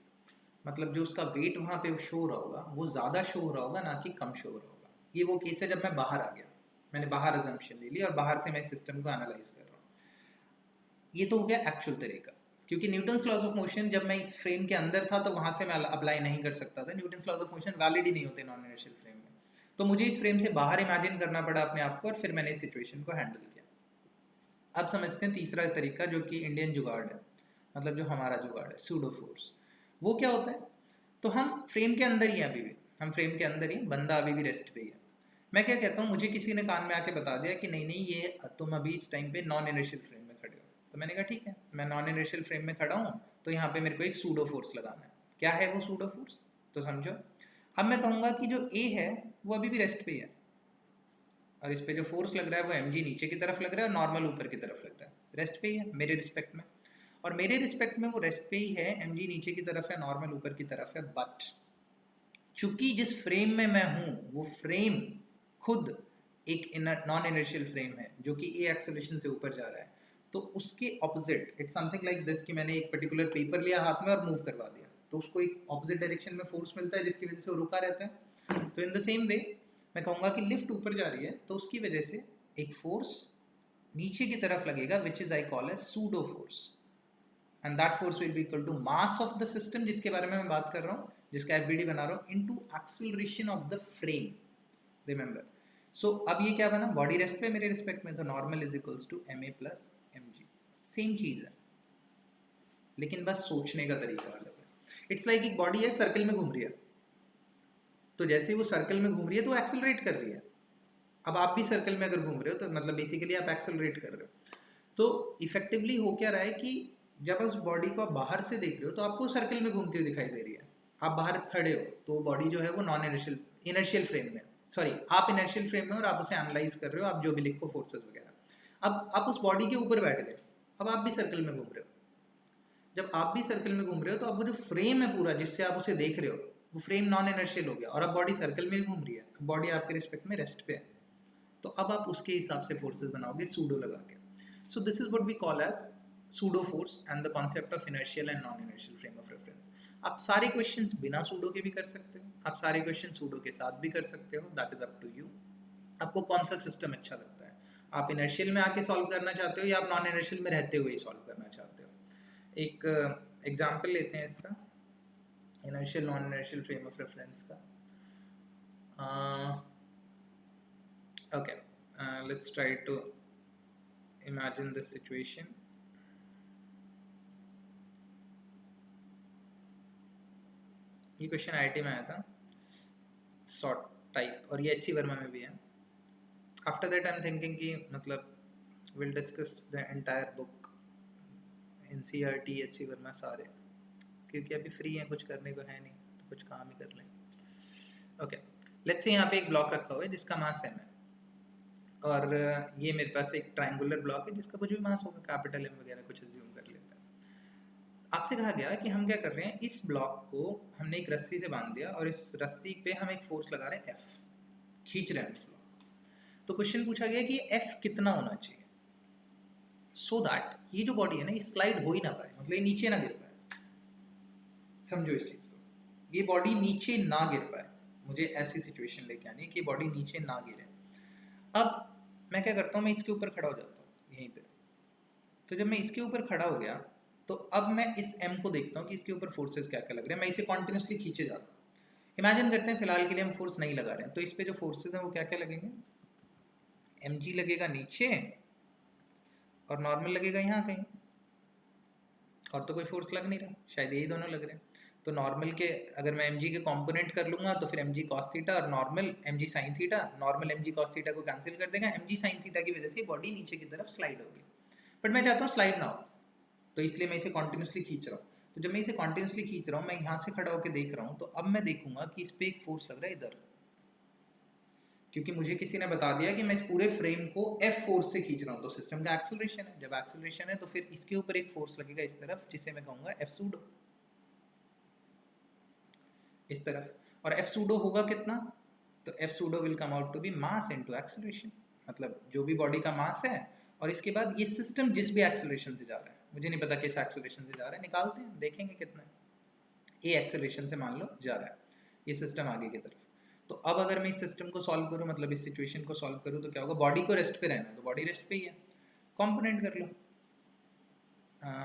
मतलब जो उसका वेट वहाँ पे शो हो रहा होगा वो ज़्यादा शो हो रहा होगा, ना कि कम शो हो रहा होगा। ये वो केस है जब मैं बाहर आ गया, मैंने बाहर अजम्पशन ले ली और बाहर से मैं सिस्टम को एनालाइज कर रहा हूँ। ये तो हो गया एक्चुअल तरीका, क्योंकि न्यूटन्स लॉज ऑफ मोशन जब मैं इस फ्रेम के अंदर था तो वहाँ से मैं अप्लाई नहीं कर सकता था। Newton's laws of motion valid ही नहीं होते नॉन इनर्शियल फ्रेम में, तो मुझे इस फ्रेम से बाहर इमेजिन करना पड़ा अपने आप को, और फिर मैंने इस सिचुएशन को हैंडल किया। अब समझते हैं तीसरा तरीका जो कि इंडियन जुगाड़ है, मतलब जो हमारा जुगाड़ है सूडो फोर्स। वो क्या होता है, तो हम फ्रेम के अंदर ही हैं अभी भी, हम फ्रेम के अंदर ही, बंदा अभी भी रेस्ट पे ही है। मैं क्या कहता हूँ, मुझे किसी ने कान में आके बता दिया कि नहीं नहीं ये तुम अभी इस टाइम पे नॉन इनर्शियल फ्रेम में खड़े हो। तो मैंने कहा ठीक है, मैं नॉन इनर्शियल फ्रेम में खड़ा हूँ, तो यहाँ पे मेरे को एक सूडो फोर्स लगाना है। क्या है वो सूडो फोर्स, तो समझो। अब मैं कहूँगा कि जो ए है वो अभी भी रेस्ट पे ही है, और इस पे जो फोर्स लग रहा है वो mg नीचे की तरफ लग रहा है और नॉर्मल ऊपर की तरफ लग रहा है, रेस्ट पे ही है मेरे रिस्पेक्ट में। और मेरे रिस्पेक्ट में वो रेस्ट पे ही है, mg नीचे की तरफ है, नॉर्मल ऊपर की तरफ है। बट चूंकि जिस फ्रेम में मैं हूँ वो फ्रेम खुद एक नॉन इनर्शियल फ्रेम है जो कि ए एक्सेलरेशन से ऊपर जा रहा है, तो उसके opposite it's something like this कि मैंने एक पर्टिकुलर पेपर लिया हाथ में और मूव करवा दिया, तो उसको एक ऑपोजिट डायरेक्शन में फोर्स मिलता है जिसकी वजह से वो रुका रहता है। तो इन द सेम वे मैं कहूँगा कि लिफ्ट ऊपर जा रही है तो उसकी वजह से एक फोर्स नीचे की तरफ लगेगा which is I call as pseudo force, and that force will be equal to mass of the system जिसके बारे में मैं बात कर रहा हूँ, जिसका एफबीडी बना रहा हूँ, into acceleration of the frame. Remember, so अब ये क्या बना, बॉडी रेस्ट पे मेरे रिस्पेक्ट में, तो normal is equals to ma plus mg। Same चीज है, लेकिन बस सोचने का तरीका अलग है। इट्स लाइक एक बॉडी है सर्कल में घूम रही है, तो जैसे ही वो सर्कल में घूम रही है तो एक्सेलरेट कर रही है। अब आप भी सर्कल में अगर घूम रहे हो तो मतलब बेसिकली आप एक्सेलरेट कर रहे हो। तो इफेक्टिवली हो क्या रहा है कि जब उस बॉडी को आप बाहर से देख रहे हो तो आपको सर्कल में घूमती हुई दिखाई दे रही है। आप बाहर खड़े हो तो बॉडी जो है वो नॉन इनर्शियल फ्रेम में, सॉरी आप इनर्शियल फ्रेम में, और आप उसे एनालाइज कर रहे हो, आप जो भी लिखो फोर्सेस वगैरह। अब आप उस बॉडी के ऊपर बैठ गए, अब आप भी सर्कल में घूम रहे हो। जब आप भी सर्कल में घूम रहे हो तो अब वो जो फ्रेम है पूरा जिससे आप उसे देख रहे हो वो फ्रेम नॉन इनर्शियल हो गया, और अब बॉडी सर्कल में घूम रही है, बॉडी आपके रिस्पेक्ट में रेस्ट पे है। तो अब आप उसके हिसाब से फोर्सेस बनाओगे सूडो लगा के। So this is what we call as pseudo force and the concept of inertial and non inertial frame of reference. आप सारे क्वेश्चंस बिना सूडो के भी कर सकते हो, आप सारे क्वेश्चन सूडो के साथ भी कर सकते हो, that is up to you. आपको कौन सा सिस्टम अच्छा लगता है, आप इनर्शियल में आके सॉल्व करना चाहते हो या आप नॉन इनर्शियल में रहते हुए सॉल्व करना चाहते हो। एक एग्जाम्पल लेते हैं इसका, inertial non inertial frame of reference का। Okay, let's try to imagine this situation. ये क्वेश्चन आईआईटी में आया था, सॉर्ट टाइप, और ये एच सी वर्मा में भी है। After that I am thinking कि मतलब will discuss the entire book, NCERT, H C Verma सारे, क्योंकि अभी फ्री हैं, कुछ करने को है नहीं तो कुछ काम ही कर लें। ओके, लेट्स से यहाँ पे एक ब्लॉक रखा हुआ है जिसका मास m है, और ये मेरे पास एक ट्रायंगुलर ब्लॉक है जिसका कुछ भी मास होगा, कैपिटल M वगैरह कुछ अज्यूम कर लेते हैं। आपसे कहा गया कि हम क्या कर रहे हैं, इस ब्लॉक को हमने एक रस्सी से बांध दिया और इस रस्सी पे हम एक फोर्स लगा रहे हैं F, खींच रहे हैं इस ब्लॉक। तो क्वेश्चन पूछा गया कि F कितना होना चाहिए सो दैट ये जो बॉडी है ना ये स्लाइड हो ही ना पाए, मतलब ये नीचे ना गिर पाए। समझो इस चीज को, ये बॉडी नीचे ना गिर पाए, मुझे ऐसी सिचुएशन लेके आनी है कि बॉडी नीचे ना गिरे। अब मैं क्या करता हूँ, मैं इसके ऊपर खड़ा हो जाता हूँ यहीं पे, तो जब मैं इसके ऊपर खड़ा हो गया तो अब मैं इस m को देखता हूँ कि इसके ऊपर फोर्सेस क्या क्या लग रहे हैं। मैं इसे कॉन्टिन्यूसली खींचे जा रहा हूँ। इमेजिन करते हैं फिलहाल के लिए हम फोर्स नहीं लगा रहे हैं, तो इस पे जो फोर्सेस हैं वो क्या क्या लगेंगे, mg लगेगा नीचे और नॉर्मल लगेगा यहाँ कहीं, और तो कोई फोर्स लग नहीं रहा, शायद यही दोनों लग रहे हैं। तो नॉर्मल के अगर मैं mg के कंपोनेंट कर लूंगा तो फिर mg cos थीटा और normal mg sin theta, normal mg cos theta को कैंसिल कर देगा, mg sin थीटा की वजह से बॉडी नीचे की तरफ स्लाइड होगी। बट मैं चाहता हूँ स्लाइड ना हो, तो इसलिए मैं इसे कॉन्टिन्यूसली खींच रहा हूँ। तो जब मैं इसे कॉन्टिन्यूसली खींच रहा हूँ, मैं यहाँ से खड़ा होकर देख रहा हूँ, तो अब मैं देखूंगा कि इस पर एक फोर्स लग रहा है इधर, क्योंकि मुझे किसी ने बता दिया कि मैं इस पूरे फ्रेम को F फोर्स से खींच रहा हूँ, तो सिस्टम का एक्सेलरेशन है। जब एक्सेलरेशन है तो फिर इसके ऊपर एक फोर्स लगेगा इस तरफ, जिसे मैं कहूँगा F सूडो, इस तरफ। और F सूडो होगा कितना, तो F pseudo will come out to be mass into acceleration, मतलब जो भी बॉडी का मास है और इसके बाद ये सिस्टम जिस भी एक्सेलरेशन से जा रहा है, मुझे नहीं पता किस एक्सेलरेशन से जा रहा है, निकालते हैं देखेंगे कितना है। ए एक्सेलरेशन से मान लो जा रहा है ये सिस्टम आगे की तरफ। तो अब अगर मैं इस सिस्टम को सॉल्व करूँ, मतलब इस सिचुएशन को सॉल्व करूँ, तो क्या होगा, बॉडी को रेस्ट पे रहना है, तो बॉडी रेस्ट पे ही है, कंपोनेंट कर लो।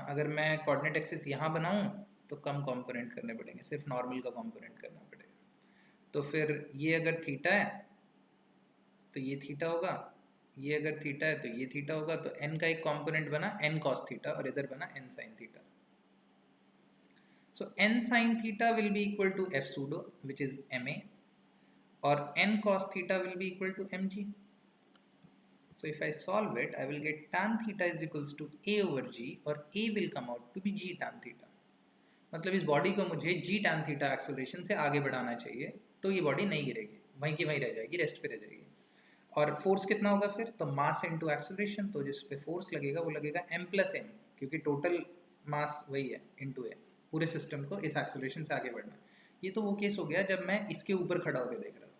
अगर मैं कोऑर्डिनेट एक्सिस यहाँ बनाऊँ तो कम कंपोनेंट करने पड़ेंगे, सिर्फ नॉर्मल का कंपोनेंट करना पड़ेगा। तो फिर ये अगर थीटा है तो ये थीटा होगा, ये अगर थीटा है तो ये थीटा होगा, तो n का एक कंपोनेंट बना n cos थीटा और इधर बना n sin theta. So n sin theta will be equal to f pseudo, which is ma, or n cos theta will be equal to mg. So if I solve it, I will get tan theta is equals to a over g, or a will come out to be g tan theta. मतलब इस body को मुझे g tan theta acceleration से आगे बढ़ाना चाहिए, तो ये बॉडी नहीं गिरेगी, वहीं की वहीं रह जाएगी, रेस्ट पे रह जाएगी। और फोर्स कितना होगा फिर, तो मास इनटू एक्सेलरेशन, तो जिस पे फोर्स लगेगा वो लगेगा m प्लस n, क्योंकि टोटल मास वही है इनटू a, पूरे सिस्टम को इस एक्सेलरेशन से आगे बढ़ना। ये तो वो केस हो गया जब मैं इसके ऊपर खड़ा होकर देख रहा था,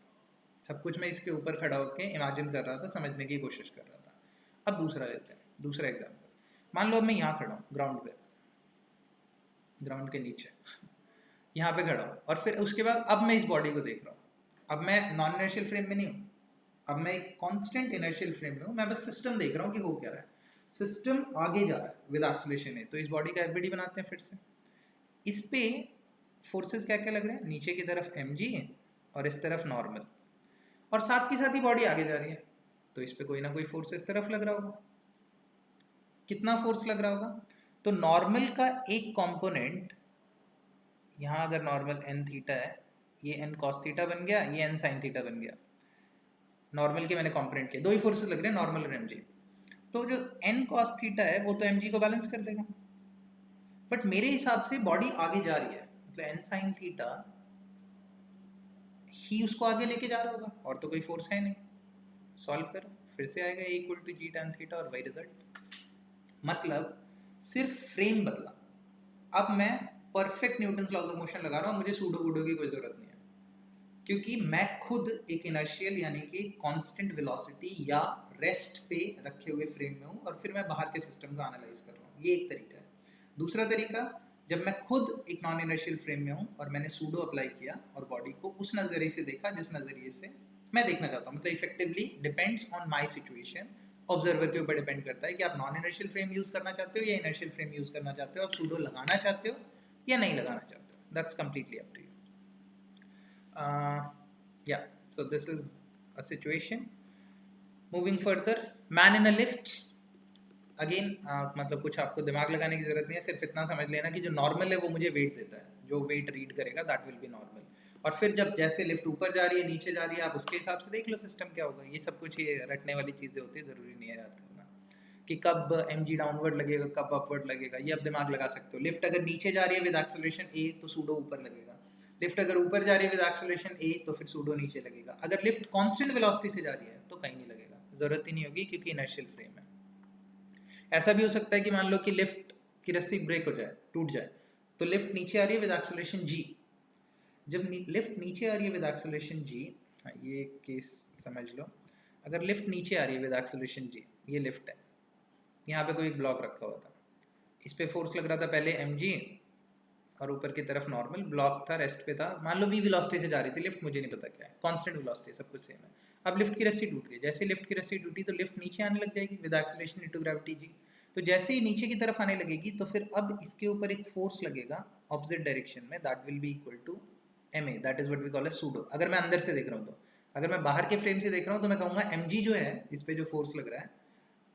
सब कुछ मैं इसके ऊपर खड़ा होकर इमेजिन कर रहा था, समझने की कोशिश कर रहा था। अब दूसरा लेते हैं, दूसरा एग्जाम्पल। मान लो अब मैं यहाँ खड़ा हूँ ग्राउंड पे, ग्राउंड के नीचे यहाँ पे खड़ा हूँ, और फिर उसके बाद अब मैं इस बॉडी को देख रहा हूँ। अब मैं नॉन इनर्शियल फ्रेम में नहीं हूँ, अब मैं एक कांस्टेंट इनर्शियल फ्रेम में हूँ, मैं बस सिस्टम देख रहा हूँ कि हो क्या रहा है। सिस्टम आगे जा रहा है विद एक्सेलरेशन है, तो इस बॉडी का एफबीडी बनाते हैं फिर से। इस पे फोर्सेस क्या क्या लग रहे हैं, नीचे की तरफ mg और इस तरफ नॉर्मल, और साथ की साथ ही बॉडी आगे जा रही है, तो इस पे कोई ना कोई फोर्स इस तरफ लग रहा होगा। कितना फोर्स लग रहा होगा, तो नॉर्मल का एक कंपोनेंट यहाँ, अगर नॉर्मल n थीटा है, ये n cos थीटा बन गया, ये n sin थीटा बन गया। नॉर्मल के मैंने कंपोनेंट किया, दो ही फोर्सेस लग रहे हैं, नॉर्मल और mg। तो जो n cos थीटा है वो तो mg को बैलेंस कर देगा, बट मेरे हिसाब से बॉडी आगे जा रही है, मतलब n sin थीटा ही उसको आगे लेके जा रहा होगा, और तो कोई फोर्स है नहीं। सॉल्व करो, फिर से आएगा a equal to g tan theta और वही रिजल्ट। मतलब सिर्फ फ्रेम बदला, अब मैं perfect Newton's laws of motion लगा रहा हूँ, मुझे सूडो वूडो की कोई जरूरत नहीं है, क्योंकि मैं खुद एक इनर्शियल यानी कि कांस्टेंट वेलोसिटी या रेस्ट पे रखे हुए फ्रेम में हूँ, और फिर मैं बाहर के सिस्टम को एनालाइज कर रहा हूँ। ये एक तरीका है। दूसरा तरीका, जब मैं खुद एक नॉन इनर्शियल फ्रेम में हूँ और मैंने सूडो अप्लाई किया और बॉडी को उस नज़रिए से देखा जिस नज़रिए से मैं देखना चाहता हूँ, मतलब effectively depends on my situation, observer के ऊपर डिपेंड करता है कि आप नॉन इनर्शियल फ्रेम यूज़ करना चाहते हो या इनर्शियल फ्रेम यूज़ करना चाहते हो, आप सूडो लगाना चाहते हो या नहीं लगाना चाहते हो, that's completely up to you. Yeah, so this is a situation. Moving further, man in a lift. Again, मतलब कुछ आपको दिमाग लगाने की जरूरत नहीं है, सिर्फ इतना समझ लेना कि जो नॉर्मल है वो मुझे वेट देता है, जो वेट रीड करेगा दैट विल बी नॉर्मल। और फिर जब जैसे लिफ्ट ऊपर जा रही है नीचे जा रही है, आप उसके हिसाब से देख लो सिस्टम क्या होगा। ये सब कुछ ये रटने वाली चीज़ें होती है, ज़रूरी नहीं है याद करना कि कब mg डाउनवर्ड लगेगा कब अपवर्ड लगेगा, ये आप दिमाग लगा सकते हो। लिफ्ट अगर नीचे जा रही है विद एक्सेलरेशन a तो सूडो ऊपर लगेगा, लिफ्ट अगर ऊपर जा रही है विद एक्सेलरेशन a तो फिर सूडो नीचे लगेगा। अगर लिफ्ट कांस्टेंट वेलोसिटी से जा रही है तो कहीं नहीं लगेगा, जरूरत ही नहीं होगी क्योंकि इनर्शियल फ्रेम है। ऐसा भी हो सकता है कि मान लो कि लिफ्ट की रस्सी ब्रेक हो जाए, टूट जाए, तो लिफ्ट नीचे आ रही है विद एक्सेलरेशन g। जब लिफ्ट नीचे आ रही है विद एक्सेलरेशन g, ये केस समझ लो, अगर लिफ्ट नीचे आ रही है विद एक्सेलरेशन g, ये लिफ्ट है, यहाँ पे कोई एक ब्लॉक रखा हुआ था, इस पे फोर्स लग रहा था पहले mg और ऊपर की तरफ नॉर्मल, ब्लॉक था, रेस्ट पे था, मान लो v वेलोसिटी से जा रही थी लिफ्ट, मुझे नहीं पता क्या है, कांस्टेंट वेलोसिटी, सब कुछ सेम है। अब लिफ्ट की रस्सी टूट गई, जैसे लिफ्ट की रस्सी टूटी तो लिफ्ट नीचे आने लग जाएगी with acceleration into gravity g। तो जैसे ही नीचे की तरफ आने लगेगी तो फिर अब इसके ऊपर एक फोर्स लगेगा ऑपोजिट डायरेक्शन में, that will be equal to ma, that is what we call a pseudo. अगर मैं अंदर से देख रहा हूँ तो, अगर मैं बाहर के फ्रेम से देख रहा हूँ तो मैं कहूँगा mg जो है इस पे जो फोर्स लग रहा है,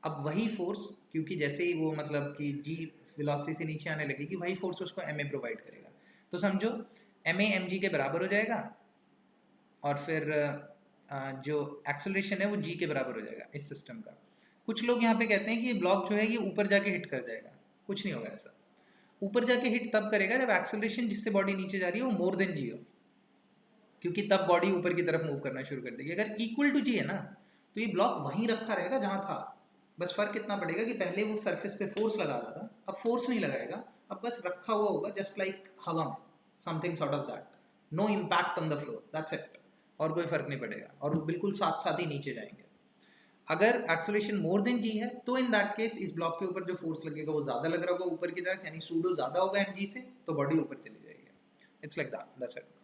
अब वही फोर्स, क्योंकि जैसे ही वो मतलब कि g वेलोसिटी से नीचे आने लगेगी, वही फोर्स उसको ma प्रोवाइड करेगा। तो समझो ma mg के बराबर हो जाएगा और फिर जो एक्सेलरेशन है वो g के बराबर हो जाएगा इस सिस्टम का। कुछ लोग यहाँ पे कहते हैं कि ये ब्लॉक जो है ये ऊपर जाके हिट कर जाएगा, कुछ नहीं होगा ऐसा। ऊपर जाके हिट तब करेगा जब एक्सेलरेशन जिससे बॉडी नीचे जा रही है वो मोर देन जी हो, क्योंकि तब बॉडी ऊपर की तरफ मूव करना शुरू कर देगी। अगर इक्वल टू जी है ना तो ये ब्लॉक वहीं रखा रहेगा जहाँ था, बस फर्क इतना पड़ेगा कि पहले वो सरफेस पे फोर्स लगा रहा था, अब फोर्स नहीं लगाएगा, अब बस रखा हुआ होगा जस्ट लाइक हवा में, something sort of that, no impact on the floor, that's it, और कोई फर्क नहीं पड़ेगा, और वो बिल्कुल साथ साथ ही नीचे जाएंगे। अगर एक्सेलरेशन मोर देन जी है तो इन दैट केस इस ब्लॉक के ऊपर जो फोर्स लगेगा वो ज्यादा लग रहा होगा ऊपर की तरफ, यानी सूडो ज्यादा होगा एम जी से, तो बॉडी ऊपर चली जाएगी। It's like that, that's it.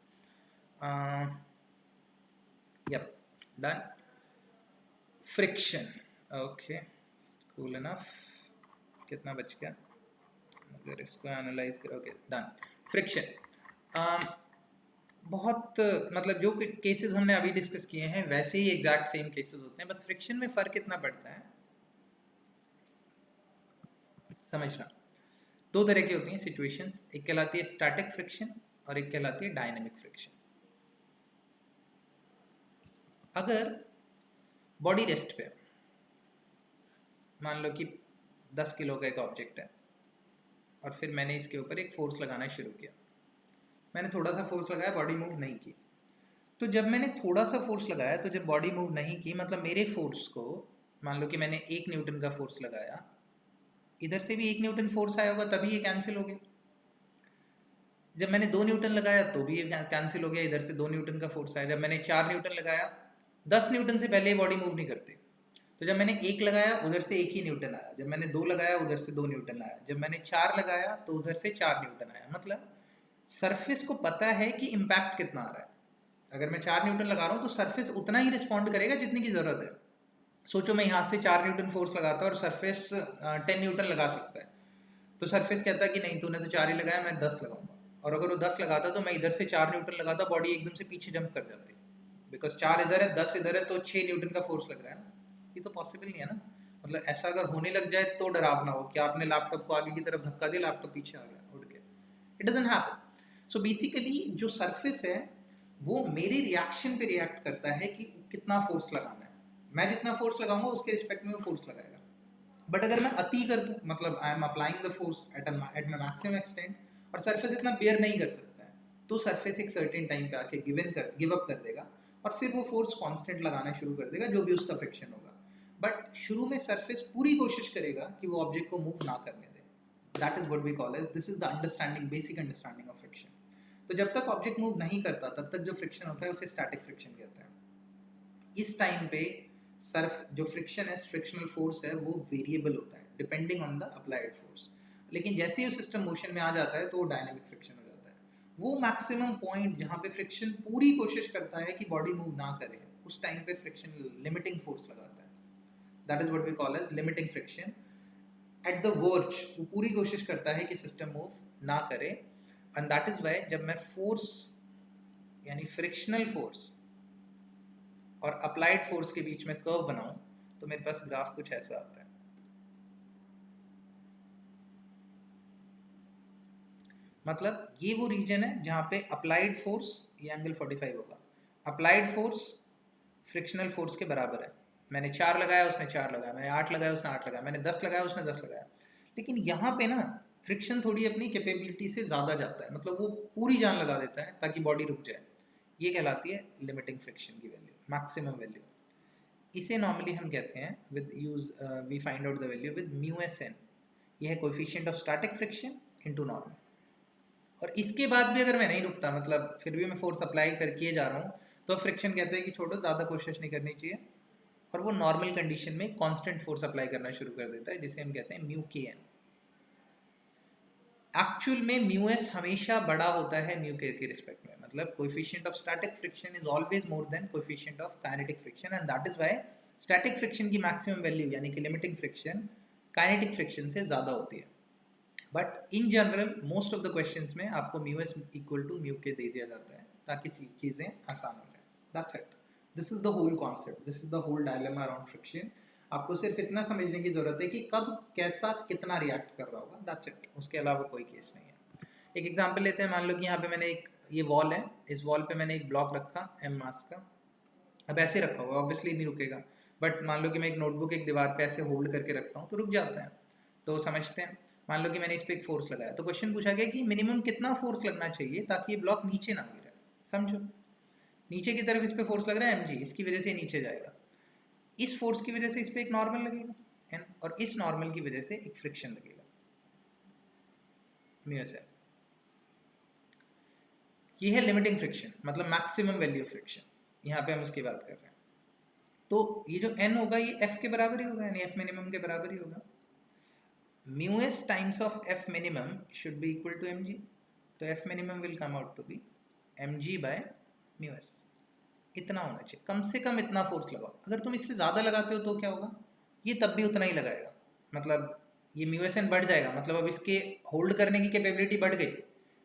Yep, done. Friction, okay, cool enough. कितना बच गया अगर इसको एनालाइज करो? Okay, done. फ्रिक्शन, बहुत मतलब जो केसेस हमने अभी डिस्कस किए हैं वैसे ही एग्जैक्ट सेम केसेस होते हैं, बस फ्रिक्शन में फर्क इतना पड़ता है, समझना। दो तरह की होती हैं सिचुएशंस, एक कहलाती है स्टैटिक फ्रिक्शन और एक कहलाती है डायनेमिक फ्रिक्शन। अगर बॉडी रेस्ट पे, मान लो कि 10 किलो का एक ऑब्जेक्ट है और फिर मैंने इसके ऊपर एक फोर्स लगाना शुरू किया, मैंने थोड़ा सा फोर्स लगाया, बॉडी मूव नहीं की। तो जब मैंने थोड़ा सा फोर्स लगाया तो जब बॉडी मूव नहीं की, मतलब मेरे फोर्स को, मान लो कि मैंने 1 न्यूटन का फोर्स लगाया, इधर से भी 1 न्यूटन फोर्स आया होगा तभी ये कैंसिल हो गया। जब मैंने 2 न्यूटन लगाया तो भी ये कैंसिल हो गया, इधर से 2 न्यूटन का फोर्स आया। जब मैंने 4 न्यूटन लगाया, 10 न्यूटन से पहले बॉडी मूव नहीं करती, तो जब मैंने 1 लगाया उधर से 1 ही न्यूटन आया, जब मैंने 2 लगाया उधर से 2 न्यूटन आया, जब मैंने 4 लगाया तो उधर से 4 न्यूटन आया। मतलब सरफेस को पता है कि इम्पैक्ट कितना आ रहा है। अगर मैं 4 न्यूटन लगा रहा हूँ तो सरफेस उतना ही रिस्पॉन्ड करेगा जितनी की ज़रूरत है। सोचो मैं यहाँ से 4 न्यूटन फोर्स लगाता और सरफेस 10 न्यूटन लगा सकता है, तो सरफेस कहता है कि नहीं तूने तो 4 ही लगाया, मैं 10 लगाऊंगा। और अगर वो 10 लगाता तो मैं इधर से 4 न्यूटन लगाता, बॉडी एकदम से पीछे जंप कर जाती, बिकॉज 4 इधर है 10 इधर है, तो 6 न्यूटन का फोर्स लग रहा है ना। ये तो पॉसिबल नहीं है ना। मतलब ऐसा अगर होने लग जाए तो डरावना हो कि आपने लैपटॉप को आगे की तरफ धक्का दिया, लैपटॉप पीछे आ गया उड़ के, it doesn't happen. So basically जो सरफेस है वो मेरे रिएक्शन पे रिएक्ट करता है कि कितना फोर्स लगाना है। मैं जितना फोर्स लगाऊंगा उसके रिस्पेक्ट में वो फोर्स लगाएगा। बट अगर मैं अति कर दूं, मतलब I am applying the force at my maximum extent, और सरफेस इतना बेयर नहीं कर सकता है, तो सरफेस एक सर्टेन टाइम पे आके गिव अप कर देगा और फिर वो फोर्स कांस्टेंट लगाना शुरू कर देगा, जो भी उसका फ्रिक्शन होगा। बट शुरू में सरफेस पूरी कोशिश करेगा कि वो ऑब्जेक्ट को मूव ना करने दे। That is what we call as, this is the understanding, basic understanding of friction. तो जब तक ऑब्जेक्ट मूव नहीं करता तब तक जो फ्रिक्शन होता है उसे स्टैटिक फ्रिक्शन कहते हैं। इस टाइम पे सर्फ जो फ्रिक्शन है, फ्रिक्शनल फोर्स है, वो वेरिएबल होता है depending on the applied force. लेकिन जैसे ही सिस्टम मोशन में आ जाता है तो वो डायनेमिक फ्रिक्शन हो जाता है। वो मैक्सिमम पॉइंट जहाँ पे फ्रिक्शन पूरी कोशिश करता है कि बॉडी मूव ना करे, उस टाइम पे फ्रिक्शन लिमिटिंग फोर्स लगाता है। That is what we call as limiting friction. At the verge वो पूरी कोशिश करता है कि सिस्टम मूव ना करे, एंड दैट इज वाई जब मैं फोर्स यानी फ्रिक्शनल फोर्स और अप्लाइड फोर्स के बीच में कर्व बनाऊं तो मेरे पास ग्राफ कुछ ऐसा आता है। मतलब ये वो रीजन है जहां पे अप्लाइड फोर्स, ये एंगल 45 होगा, अप्लाइड फोर्स फ्रिक्शनल फोर्स के बराबर है। मैंने 4 लगाया उसने 4 लगाया, मैंने 8 लगाया उसने 8 लगाया, मैंने 10 लगाया उसने 10 लगाया। लेकिन यहाँ पे ना फ्रिक्शन थोड़ी अपनी कैपेबिलिटी से ज़्यादा जाता है, मतलब वो पूरी जान लगा देता है ताकि बॉडी रुक जाए। ये कहलाती है लिमिटिंग फ्रिक्शन की वैल्यू, मैक्सिमम वैल्यू। इसे नॉर्मली हम कहते हैं with use we find out the value with mu S N. ये है coefficient of static friction into normal. और इसके बाद भी अगर मैं नहीं रुकता, मतलब फिर भी मैं फोर्स अप्लाई करके जा रहा हूँ, तो फ्रिक्शन कहते हैं कि छोड़ो, ज़्यादा कोशिश नहीं करनी चाहिए, और वो नॉर्मल कंडीशन में कांस्टेंट फोर्स अप्लाई करना शुरू कर देता है, जिसे हम कहते हैं म्यू के एन। एक्चुअल में म्यू एस हमेशा बड़ा होता है म्यू के रिस्पेक्ट में, मतलब coefficient of static friction is always more than coefficient of kinetic friction, and that is why static friction की मैक्सिमम वैल्यू यानी कि लिमिटिंग फ्रिक्शन काइनेटिक फ्रिक्शन से ज़्यादा होती है। But in general most of the questions में आपको mu S equal to mu K दे दिया जाता है ताकि चीज़ें आसान हो जाए। That's it, this is the whole concept, this is the whole dilemma around friction. आपको सिर्फ इतना समझने की ज़रूरत है कि कब कैसा कितना रिएक्ट कर रहा होगा, दैट्स इट, उसके अलावा कोई केस नहीं है। एक एग्जांपल लेते हैं, मान लो कि यहाँ पे मैंने एक ये वॉल है, इस वॉल पे मैंने एक ब्लॉक रखा एम मास का, अब ऐसे रखा हुआ ऑब्वियसली नहीं रुकेगा, बट मान लो कि मैं एक नोटबुक एक दीवार पे ऐसे होल्ड करके रखता हूँ तो रुक जाता है। तो समझते हैं, मान लो कि मैंने इस पर एक फोर्स लगाया, तो क्वेश्चन पूछा गया कि मिनिमम कितना फोर्स लगना चाहिए ताकि ये ब्लॉक नीचे ना गिरे। समझो, नीचे की तरफ इस पर फोर्स लग रहा है mg, इसकी वजह से नीचे जाएगा, इस फोर्स की वजह से इस पर एक नॉर्मल लगेगा n, और इस नॉर्मल की वजह से एक फ्रिक्शन लगेगा म्यू एस। ये है लिमिटिंग फ्रिक्शन, मतलब मैक्सिमम वैल्यू ऑफ फ्रिक्शन, यहाँ पे हम उसकी बात कर रहे हैं। तो ये जो n होगा ये f के बराबर ही होगा, यानी f मिनिमम के बराबर ही होगा। Mu S times of f minimum should be equal to mg, तो f minimum will come out to be mg by mu S. इतना होना चाहिए, कम से कम इतना फोर्स लगाओ। अगर तुम इससे ज़्यादा लगाते हो तो क्या होगा, ये तब भी उतना ही लगाएगा, मतलब ये म्यू एस एन बढ़ जाएगा, मतलब अब इसके होल्ड करने की कैपेबिलिटी बढ़ गई,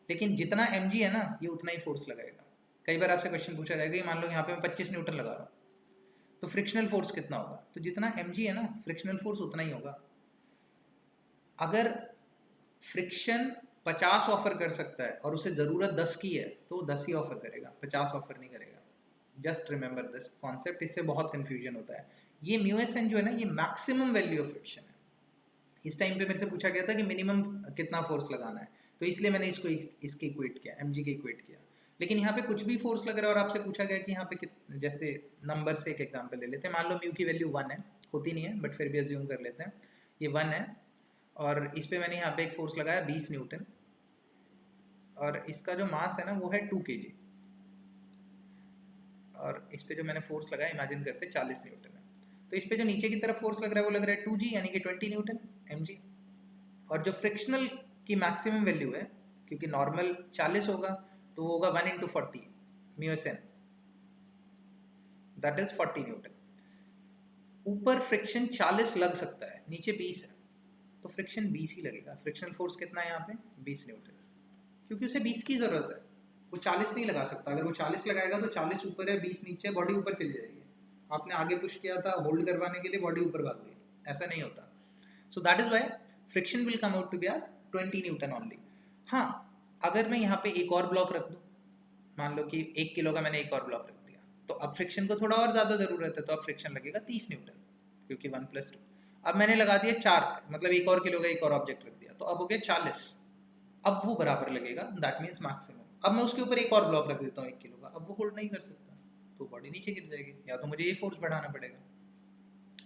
लेकिन जितना mg है ना ये उतना ही फोर्स लगाएगा। कई बार आपसे क्वेश्चन पूछा जाएगा कि मान लो यहाँ पे मैं 25 न्यूटन लगा रहा हूँ, तो फ्रिक्शनल फोर्स कितना होगा, तो जितना mg है ना फ्रिक्शनल फोर्स उतना ही होगा। अगर फ्रिक्शन 50 ऑफर कर सकता है और उसे ज़रूरत 10 की है तो 10 ही ऑफर करेगा, 50 ऑफर नहीं करेगा। जस्ट रिमेंबर दिस कॉन्सेप्ट, इससे बहुत कंफ्यूजन होता है। ये म्यू एस एन जो है ना ये मैक्सिमम वैल्यू ऑफ फ्रिक्शन है। इस टाइम पे मेरे से पूछा गया था कि मिनिमम कितना फोर्स लगाना है, तो इसलिए मैंने इसको इसके इक्वेट किया, mg के इक्वेट किया। लेकिन यहाँ पे कुछ भी फोर्स लग रहा है और आपसे पूछा गया कि यहाँ पे जैसे नंबर से एक एग्जांपल ले लेते हैं, मान लो म्यू की वैल्यू 1 है, होती नहीं है बट फिर भी अज्यूम कर लेते हैं ये 1 है, और इस पे मैंने यहाँ पे एक फोर्स लगाया 20 न्यूटन, और इसका जो मास है ना वो है 2 kg, और इस पे जो मैंने फोर्स लगाया इमेजिन करते 40 न्यूटन है। तो इस पे जो नीचे की तरफ फोर्स लग रहा है वो लग रहा है 2g यानी कि 20 न्यूटन mg, और जो फ्रिक्शनल की मैक्सिमम वैल्यू है, क्योंकि नॉर्मल 40 होगा तो वो होगा 1 × 40 mu S N, that is 40 newton. ऊपर फ्रिक्शन 40 लग सकता है, नीचे 20 है, तो फ्रिक्शन 20 ही लगेगा। फ्रिक्शनल फोर्स कितना है यहाँ पे 20 न्यूटन, क्योंकि उसे 20 की ज़रूरत है, वो 40 नहीं लगा सकता। अगर वो 40 लगाएगा तो 40 ऊपर है 20 नीचे, बॉडी ऊपर चली जाएगी। आपने आगे पुश किया था होल्ड करवाने के लिए, बॉडी ऊपर भाग गई, ऐसा नहीं होता। So that is why friction will come out to be as 20 newton only. हाँ, अगर मैं यहाँ पे एक और ब्लॉक रख दूँ, मान लो कि 1 किलो का मैंने एक और ब्लॉक रख दिया, तो अब फ्रिक्शन को थोड़ा और ज़्यादा ज़रूरत है, तो अब फ्रिक्शन लगेगा 30 न्यूटन, क्योंकि 1 + 2। अब मैंने लगा दिया 4, मतलब 1 और किलो का एक और ऑब्जेक्ट रख दिया, तो अब हो गया 40, अब वो बराबर लगेगा, दैट मीन्स मैक्सिमम। अब मैं उसके ऊपर एक और ब्लॉक रख देता हूँ 1 किलो का, अब वो होल्ड नहीं कर सकता, तो बॉडी नीचे गिर जाएगी, या तो मुझे ये फोर्स बढ़ाना पड़ेगा।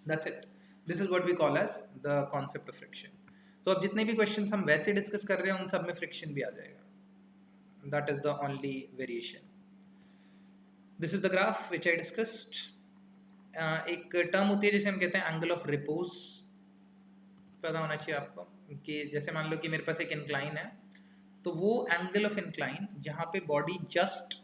That's it, this is what we call as the concept of friction. तो अब जितने भी क्वेश्चंस हम वैसे डिस्कस कर रहे हैं उन सब में फ्रिक्शन भी आ जाएगा, that is the only variation. This is the graph which I discussed. एक टर्म होती है जिसे हम कहते हैं एंगल ऑफ रिपोज, पता होना चाहिए आपको, कि जैसे मान लो कि मेरे पास एक इंक्लाइन है, तो वो एंगल ऑफ इंक्लाइन जहाँ पे बॉडी जस्ट,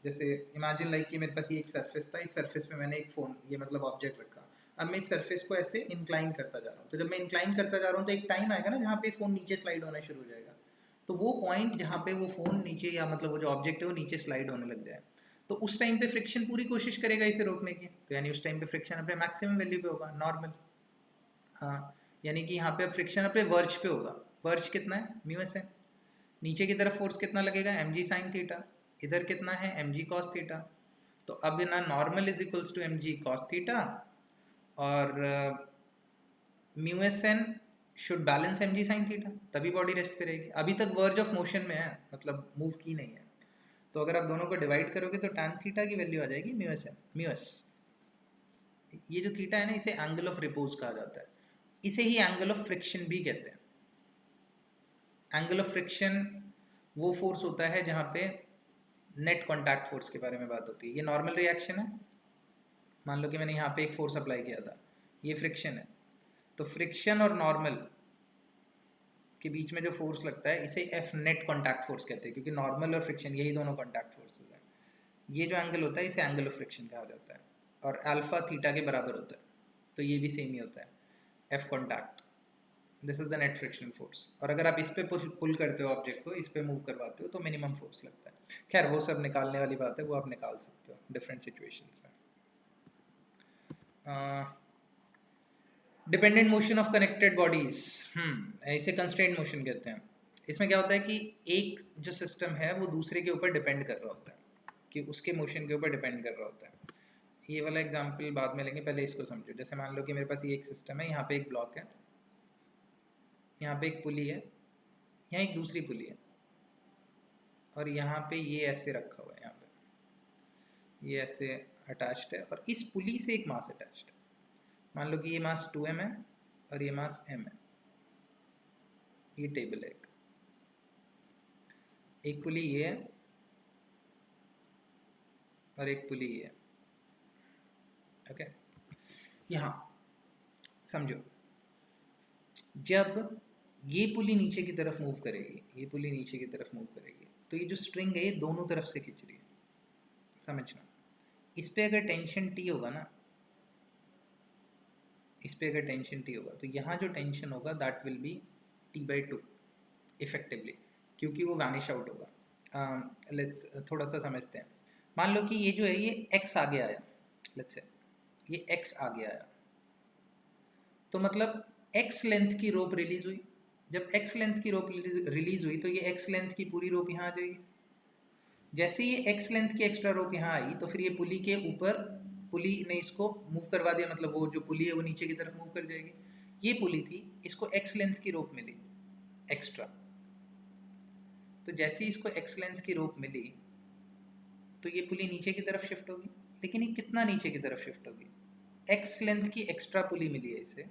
जैसे इमेजिन लाइक कि मेरे पास ये एक सरफेस था, इस सरफेस पे मैंने एक फ़ोन ये मतलब ऑब्जेक्ट रखा, अब मैं इस सरफेस को ऐसे इंक्लाइन करता जा रहा हूँ, तो जब मैं इंक्लाइन करता जा रहा हूँ तो एक टाइम आएगा ना जहाँ पे फ़ोन नीचे स्लाइड होना शुरू हो जाएगा, तो वो पॉइंट जहाँ पे वो फ़ोन नीचे, या मतलब वो जो ऑब्जेक्ट है वो नीचे स्लाइड होने लग जाए, तो उस टाइम पे फ्रिक्शन पूरी कोशिश करेगा इसे रोकने की, तो यानी उस टाइम पे फ्रिक्शन अपने मैक्सिमम वैल्यू पे होगा, नॉर्मल। हाँ, यानी कि यहाँ पे फ्रिक्शन अपने वर्ज पे होगा, वर्ज कितना है म्यू एस है, नीचे की तरफ फोर्स कितना लगेगा mg sin थीटा, इधर कितना है mg cos थीटा, तो अब ना normal is equals to mg cos theta, और mu S N should balance mg sin theta, तभी बॉडी रेस्ट करेगी। अभी तक वर्ज ऑफ मोशन में है, मतलब मूव की नहीं है, तो अगर आप दोनों को डिवाइड करोगे तो tan थीटा की वैल्यू आ जाएगी mu S N, mu S. ये जो थीटा है ना इसे एंगल ऑफ रिपोज कहा जाता है, इसे ही एंगल ऑफ फ्रिक्शन भी कहते हैं। एंगल ऑफ फ्रिक्शन वो फोर्स होता है जहाँ पे नेट कॉन्टैक्ट फोर्स के बारे में बात होती है। ये नॉर्मल रिएक्शन है, मान लो कि मैंने यहाँ पे एक फोर्स अप्लाई किया था, ये फ्रिक्शन है, तो फ्रिक्शन और नॉर्मल के बीच में जो फोर्स लगता है इसे एफ नेट कॉन्टैक्ट फोर्स कहते हैं, क्योंकि नॉर्मल और फ्रिक्शन यही दोनों कॉन्टैक्ट फोर्स है। ये जो एंगल होता है इसे एंगल ऑफ फ्रिक्शन कहा जाता है, और अल्फा थीटा के बराबर होता है, तो ये भी सेम ही होता है F contact. This is the net friction force. और अगर आप इस पे पुल करते हो ऑब्जेक्ट को, इस पे मूव करवाते हो तो मिनिमम फोर्स लगता है। खैर वो सब निकालने वाली बात है, वो आप निकाल सकते हो डिफरेंट सिचुएशंस में। Dependent motion of connected bodies, इसे कंस्ट्रेंट मोशन कहते हैं। इसमें क्या होता है कि एक जो सिस्टम है वो दूसरे के ऊपर डिपेंड कर रहा होता है, कि उसके मोशन के ऊपर डिपेंड कर रहा होता है। ये वाला एग्जांपल बाद में लेंगे, पहले इसको समझो। जैसे मान लो कि मेरे पास ये एक सिस्टम है, यहाँ पे एक ब्लॉक है, यहाँ पे एक पुली है, यहाँ एक दूसरी पुली है, और यहाँ पे ये ऐसे रखा हुआ है, यहाँ पे ये ऐसे अटैच्ड है, और इस पुली से एक मास अटैच्ड है। मान लो कि ये मास 2m है और ये मास m है। ये टेबल है, एक पुली ये है और एक पुली ये है। ओके, यहाँ समझो, जब ये पुली नीचे की तरफ मूव करेगी, ये पुली नीचे की तरफ मूव करेगी, तो ये जो स्ट्रिंग है ये दोनों तरफ से खींच रही है, समझना। इस पे अगर टेंशन T होगा ना, इस पे अगर टेंशन T होगा तो यहाँ जो टेंशन होगा that will B T/2 effectively, क्योंकि वो वैनिश आउट होगा। लेट्स थोड़ा सा समझते हैं। मान लो कि ये जो है ये x आगे आया, लेट्स से ये x आगे आया, तो मतलब x लेंथ की रोप रिलीज हुई। जब x लेंथ की रोप रिलीज हुई तो ये x लेंथ की पूरी रोप यहाँ आ जाएगी। जैसे ये x लेंथ की एक्स्ट्रा रोप यहाँ आई तो फिर ये पुली के ऊपर, पुली ने इसको मूव करवा दिया, मतलब वो जो पुली है वो नीचे की तरफ मूव कर जाएगी। ये पुली थी, इसको x लेंथ की रोप मिली एक्स्ट्रा, तो जैसे ही इसको x लेंथ की रोप मिली तो ये पुली नीचे की तरफ शिफ्ट होगी। लेकिन ये कितना नीचे की तरफ शिफ्ट होगी? x लेंथ की एक्स्ट्रा पुली मिली है इसे,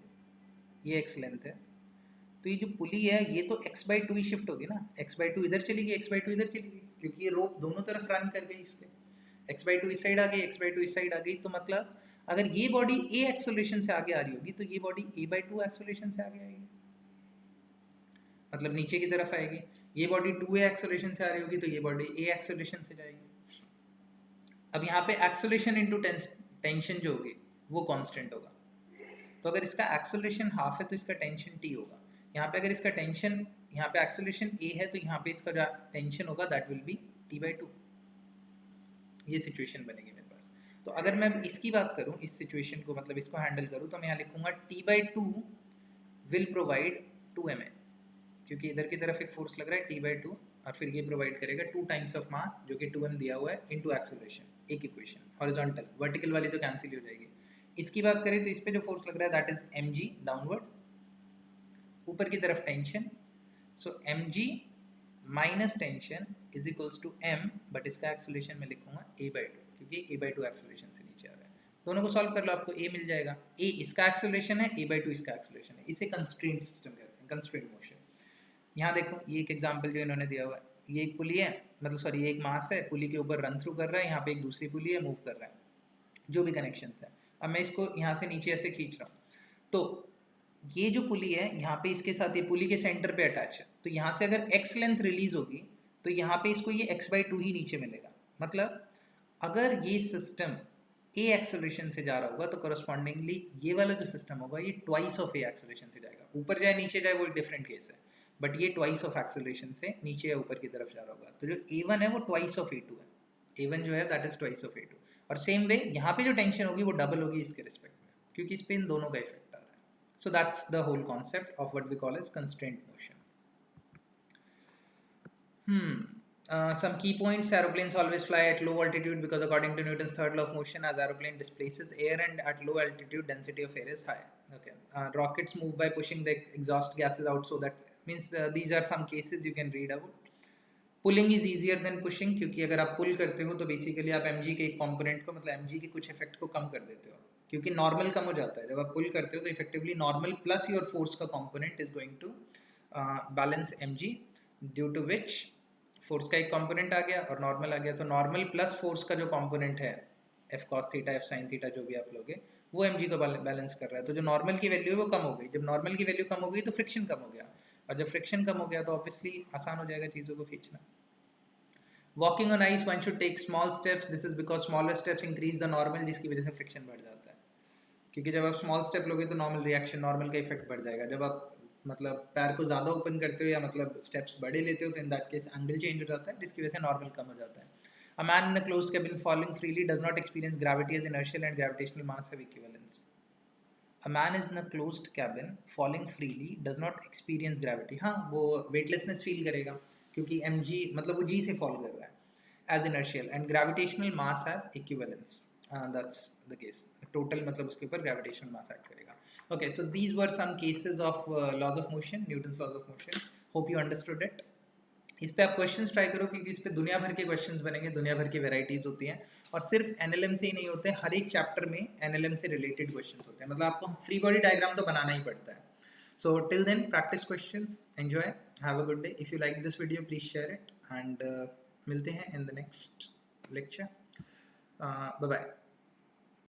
ये x लेंथ है, तो ये जो पुली है ये तो x/2 ही शिफ्ट होगी ना। x/2 इधर चली गई, x/2 इधर चली गई, क्योंकि ये रोप दोनों तरफ रन कर गई इसके। x/2 इस साइड आ गई, x/2 इस साइड आ गई, तो मतलब अगर ये बॉडी a एक्सेलरेशन से आगे आ रही होगी तो ये बॉडी a/2 एक्सेलरेशन से आगे आएगी, मतलब नीचे की तरफ आएगी। ये बॉडी 2a एक्सेलरेशन से आ रही होगी तो ये बॉडी a एक्सेलरेशन से जाएगी। अब यहाँ पे एक्सेलरेशन इनटू टेंशन जो होगी वो कांस्टेंट होगा। तो अगर इसका एक्सेलरेशन हाफ है तो इसका टेंशन t होगा। यहाँ पे अगर इसका टेंशन, यहाँ पे एक्सेलरेशन a है तो यहाँ पे इसका जो टेंशन होगा दैट विल बी T/2। ये सिचुएशन बनेगी मेरे पास। तो अगर मैं इसकी बात करूँ, इस सिचुएशन को मतलब इसको हैंडल करूँ, तो मैं यहाँ लिखूंगा T/2 विल प्रोवाइड 2ma, क्योंकि इधर की तरफ एक फोर्स लग रहा है T/2 और फिर ये प्रोवाइड करेगा 2 टाइम्स ऑफ मास जो कि 2m दिया हुआ है इनटू एक्सेलरेशन। एक इक्वेशन हॉरिजॉन्टल, वर्टिकल वाली तो कैंसिल हो जाएगी। इसकी बात करें तो इस पे जो फोर्स लग रहा है दैट इज mg डाउनवर्ड, ऊपर की तरफ tension, so mg minus tension is equals to m, but इसका एक्सेलरेशन मैं लिखूंगा a/2, क्योंकि a/2 एक्सेलरेशन से नीचे आ रहा है। दोनों को सॉल्व कर लो, आपको a मिल जाएगा। a इसका एक्सेलरेशन है, a/2 इसका एक्सेलरेशन है। इसे कंस्ट्रेंट सिस्टम कहते हैं, कंस्ट्रेंट मोशन। यहाँ देखो ये एक एग्जांपल जो इन्होंने दिया हुआ है, ये एक पुली है, मतलब सॉरी ये एक मास है, पुली के ऊपर रन थ्रू कर रहा है, यहाँ पे एक दूसरी पुली है, मूव कर रहा है, जो भी कनेक्शंस है। अब मैं इसको यहाँ से नीचे ऐसे खींच रहा हूँ, तो ये जो पुली है यहाँ पे इसके साथ ये पुली के सेंटर पे अटैच है, तो यहाँ से अगर x लेंथ रिलीज होगी तो यहाँ पे इसको ये x/2 ही नीचे मिलेगा। मतलब अगर ये सिस्टम a एक्सेलरेशन से जा रहा होगा तो करस्पॉन्डिंगली ये वाला जो सिस्टम होगा ये ट्वाइस ऑफ a एक्सेलरेशन से जाएगा। ऊपर जाए नीचे जाए वो एक डिफरेंट केस है, बट ये ट्वाइस ऑफ एक्सेलरेशन से नीचे या ऊपर की तरफ जा रहा होगा। तो जो a1 है वो ट्वाइस ऑफ a2 है, a1 जो है that is twice of a2। और सेम वे यहाँ पे जो टेंशन होगी वो डबल होगी इसके रिस्पेक्ट में, क्योंकि इस पे इन दोनों का इफेक्ट आ रहा है। So that's the whole concept of what we call as constraint motion. Some key points: aeroplanes always fly at low altitude because according to Newton's third law of motion, as aeroplane displaces air and at low altitude density of air is high. Okay. Rockets move by pushing the exhaust gases out, so that means these are some cases you can read about. Pulling is easier than pushing, क्योंकि अगर आप पुल करते हो तो basically आप mg के एक component को, मतलब mg के कुछ इफेक्ट को कम कर देते हो, क्योंकि नॉर्मल कम हो जाता है। जब आप पुल करते हो तो effectively normal plus your force का component is going to balance mg, due to which force का एक कंपोनेंट आ गया और नॉर्मल आ गया, तो नॉर्मल प्लस फोर्स का जो कंपोनेंट है f cos theta f sin theta जो भी आप लोगे वो mg को बैलेंस कर रहा है। तो जो नॉर्मल की वैल्यू है वो कम हो गई। जब नॉर्मल की वैल्यू कम हो गई तो फ्रिक्शन कम हो गया, और जब फ्रिक्शन कम हो गया तो ऑब्वियसली आसान हो जाएगा चीज़ों को खींचना। Walking on ice one should take small steps, this is because smaller steps increase the normal, जिसकी वजह से फ्रिक्शन बढ़ जाता है। क्योंकि जब आप स्मॉल स्टेप लोगे तो नॉर्मल रिएक्शन, नॉर्मल का इफेक्ट बढ़ जाएगा। जब आप मतलब पैर को ज़्यादा ओपन करते हो या मतलब स्टेप्स बड़े लेते हो तो in that case angle change हो जाता है, जिसकी वजह से नॉर्मल कम हो जाता है. A man in a closed cabin falling freely does not experience gravity as inertial and gravitational mass have equivalence. A man is in a closed cabin falling freely does not experience gravity. हाँ, वो weightlessness feel करेगा क्योंकि mg मतलब वो g से fall कर रहा है as inertial and gravitational mass have equivalence. That's the case. Total मतलब उसके ऊपर gravitational mass act करेगा. Okay, so these were some cases of laws of motion, Newton's laws of motion. Hope you understood it. इस पे आप questions try करो क्योंकि इस पे दुनिया भर के क्वेश्चंस बनेंगे, दुनिया भर की वेराइटीज़ होती हैं और सिर्फ एनएलएम से ही नहीं होते, हर एक चैप्टर में एनएलएम से रिलेटेड क्वेश्चंस होते हैं, मतलब आपको फ्री बॉडी डायग्राम तो बनाना ही पड़ता है. So till then practice questions, enjoy, have a good day. If you like this video please share it and मिलते हैं in the next lecture. Bye bye.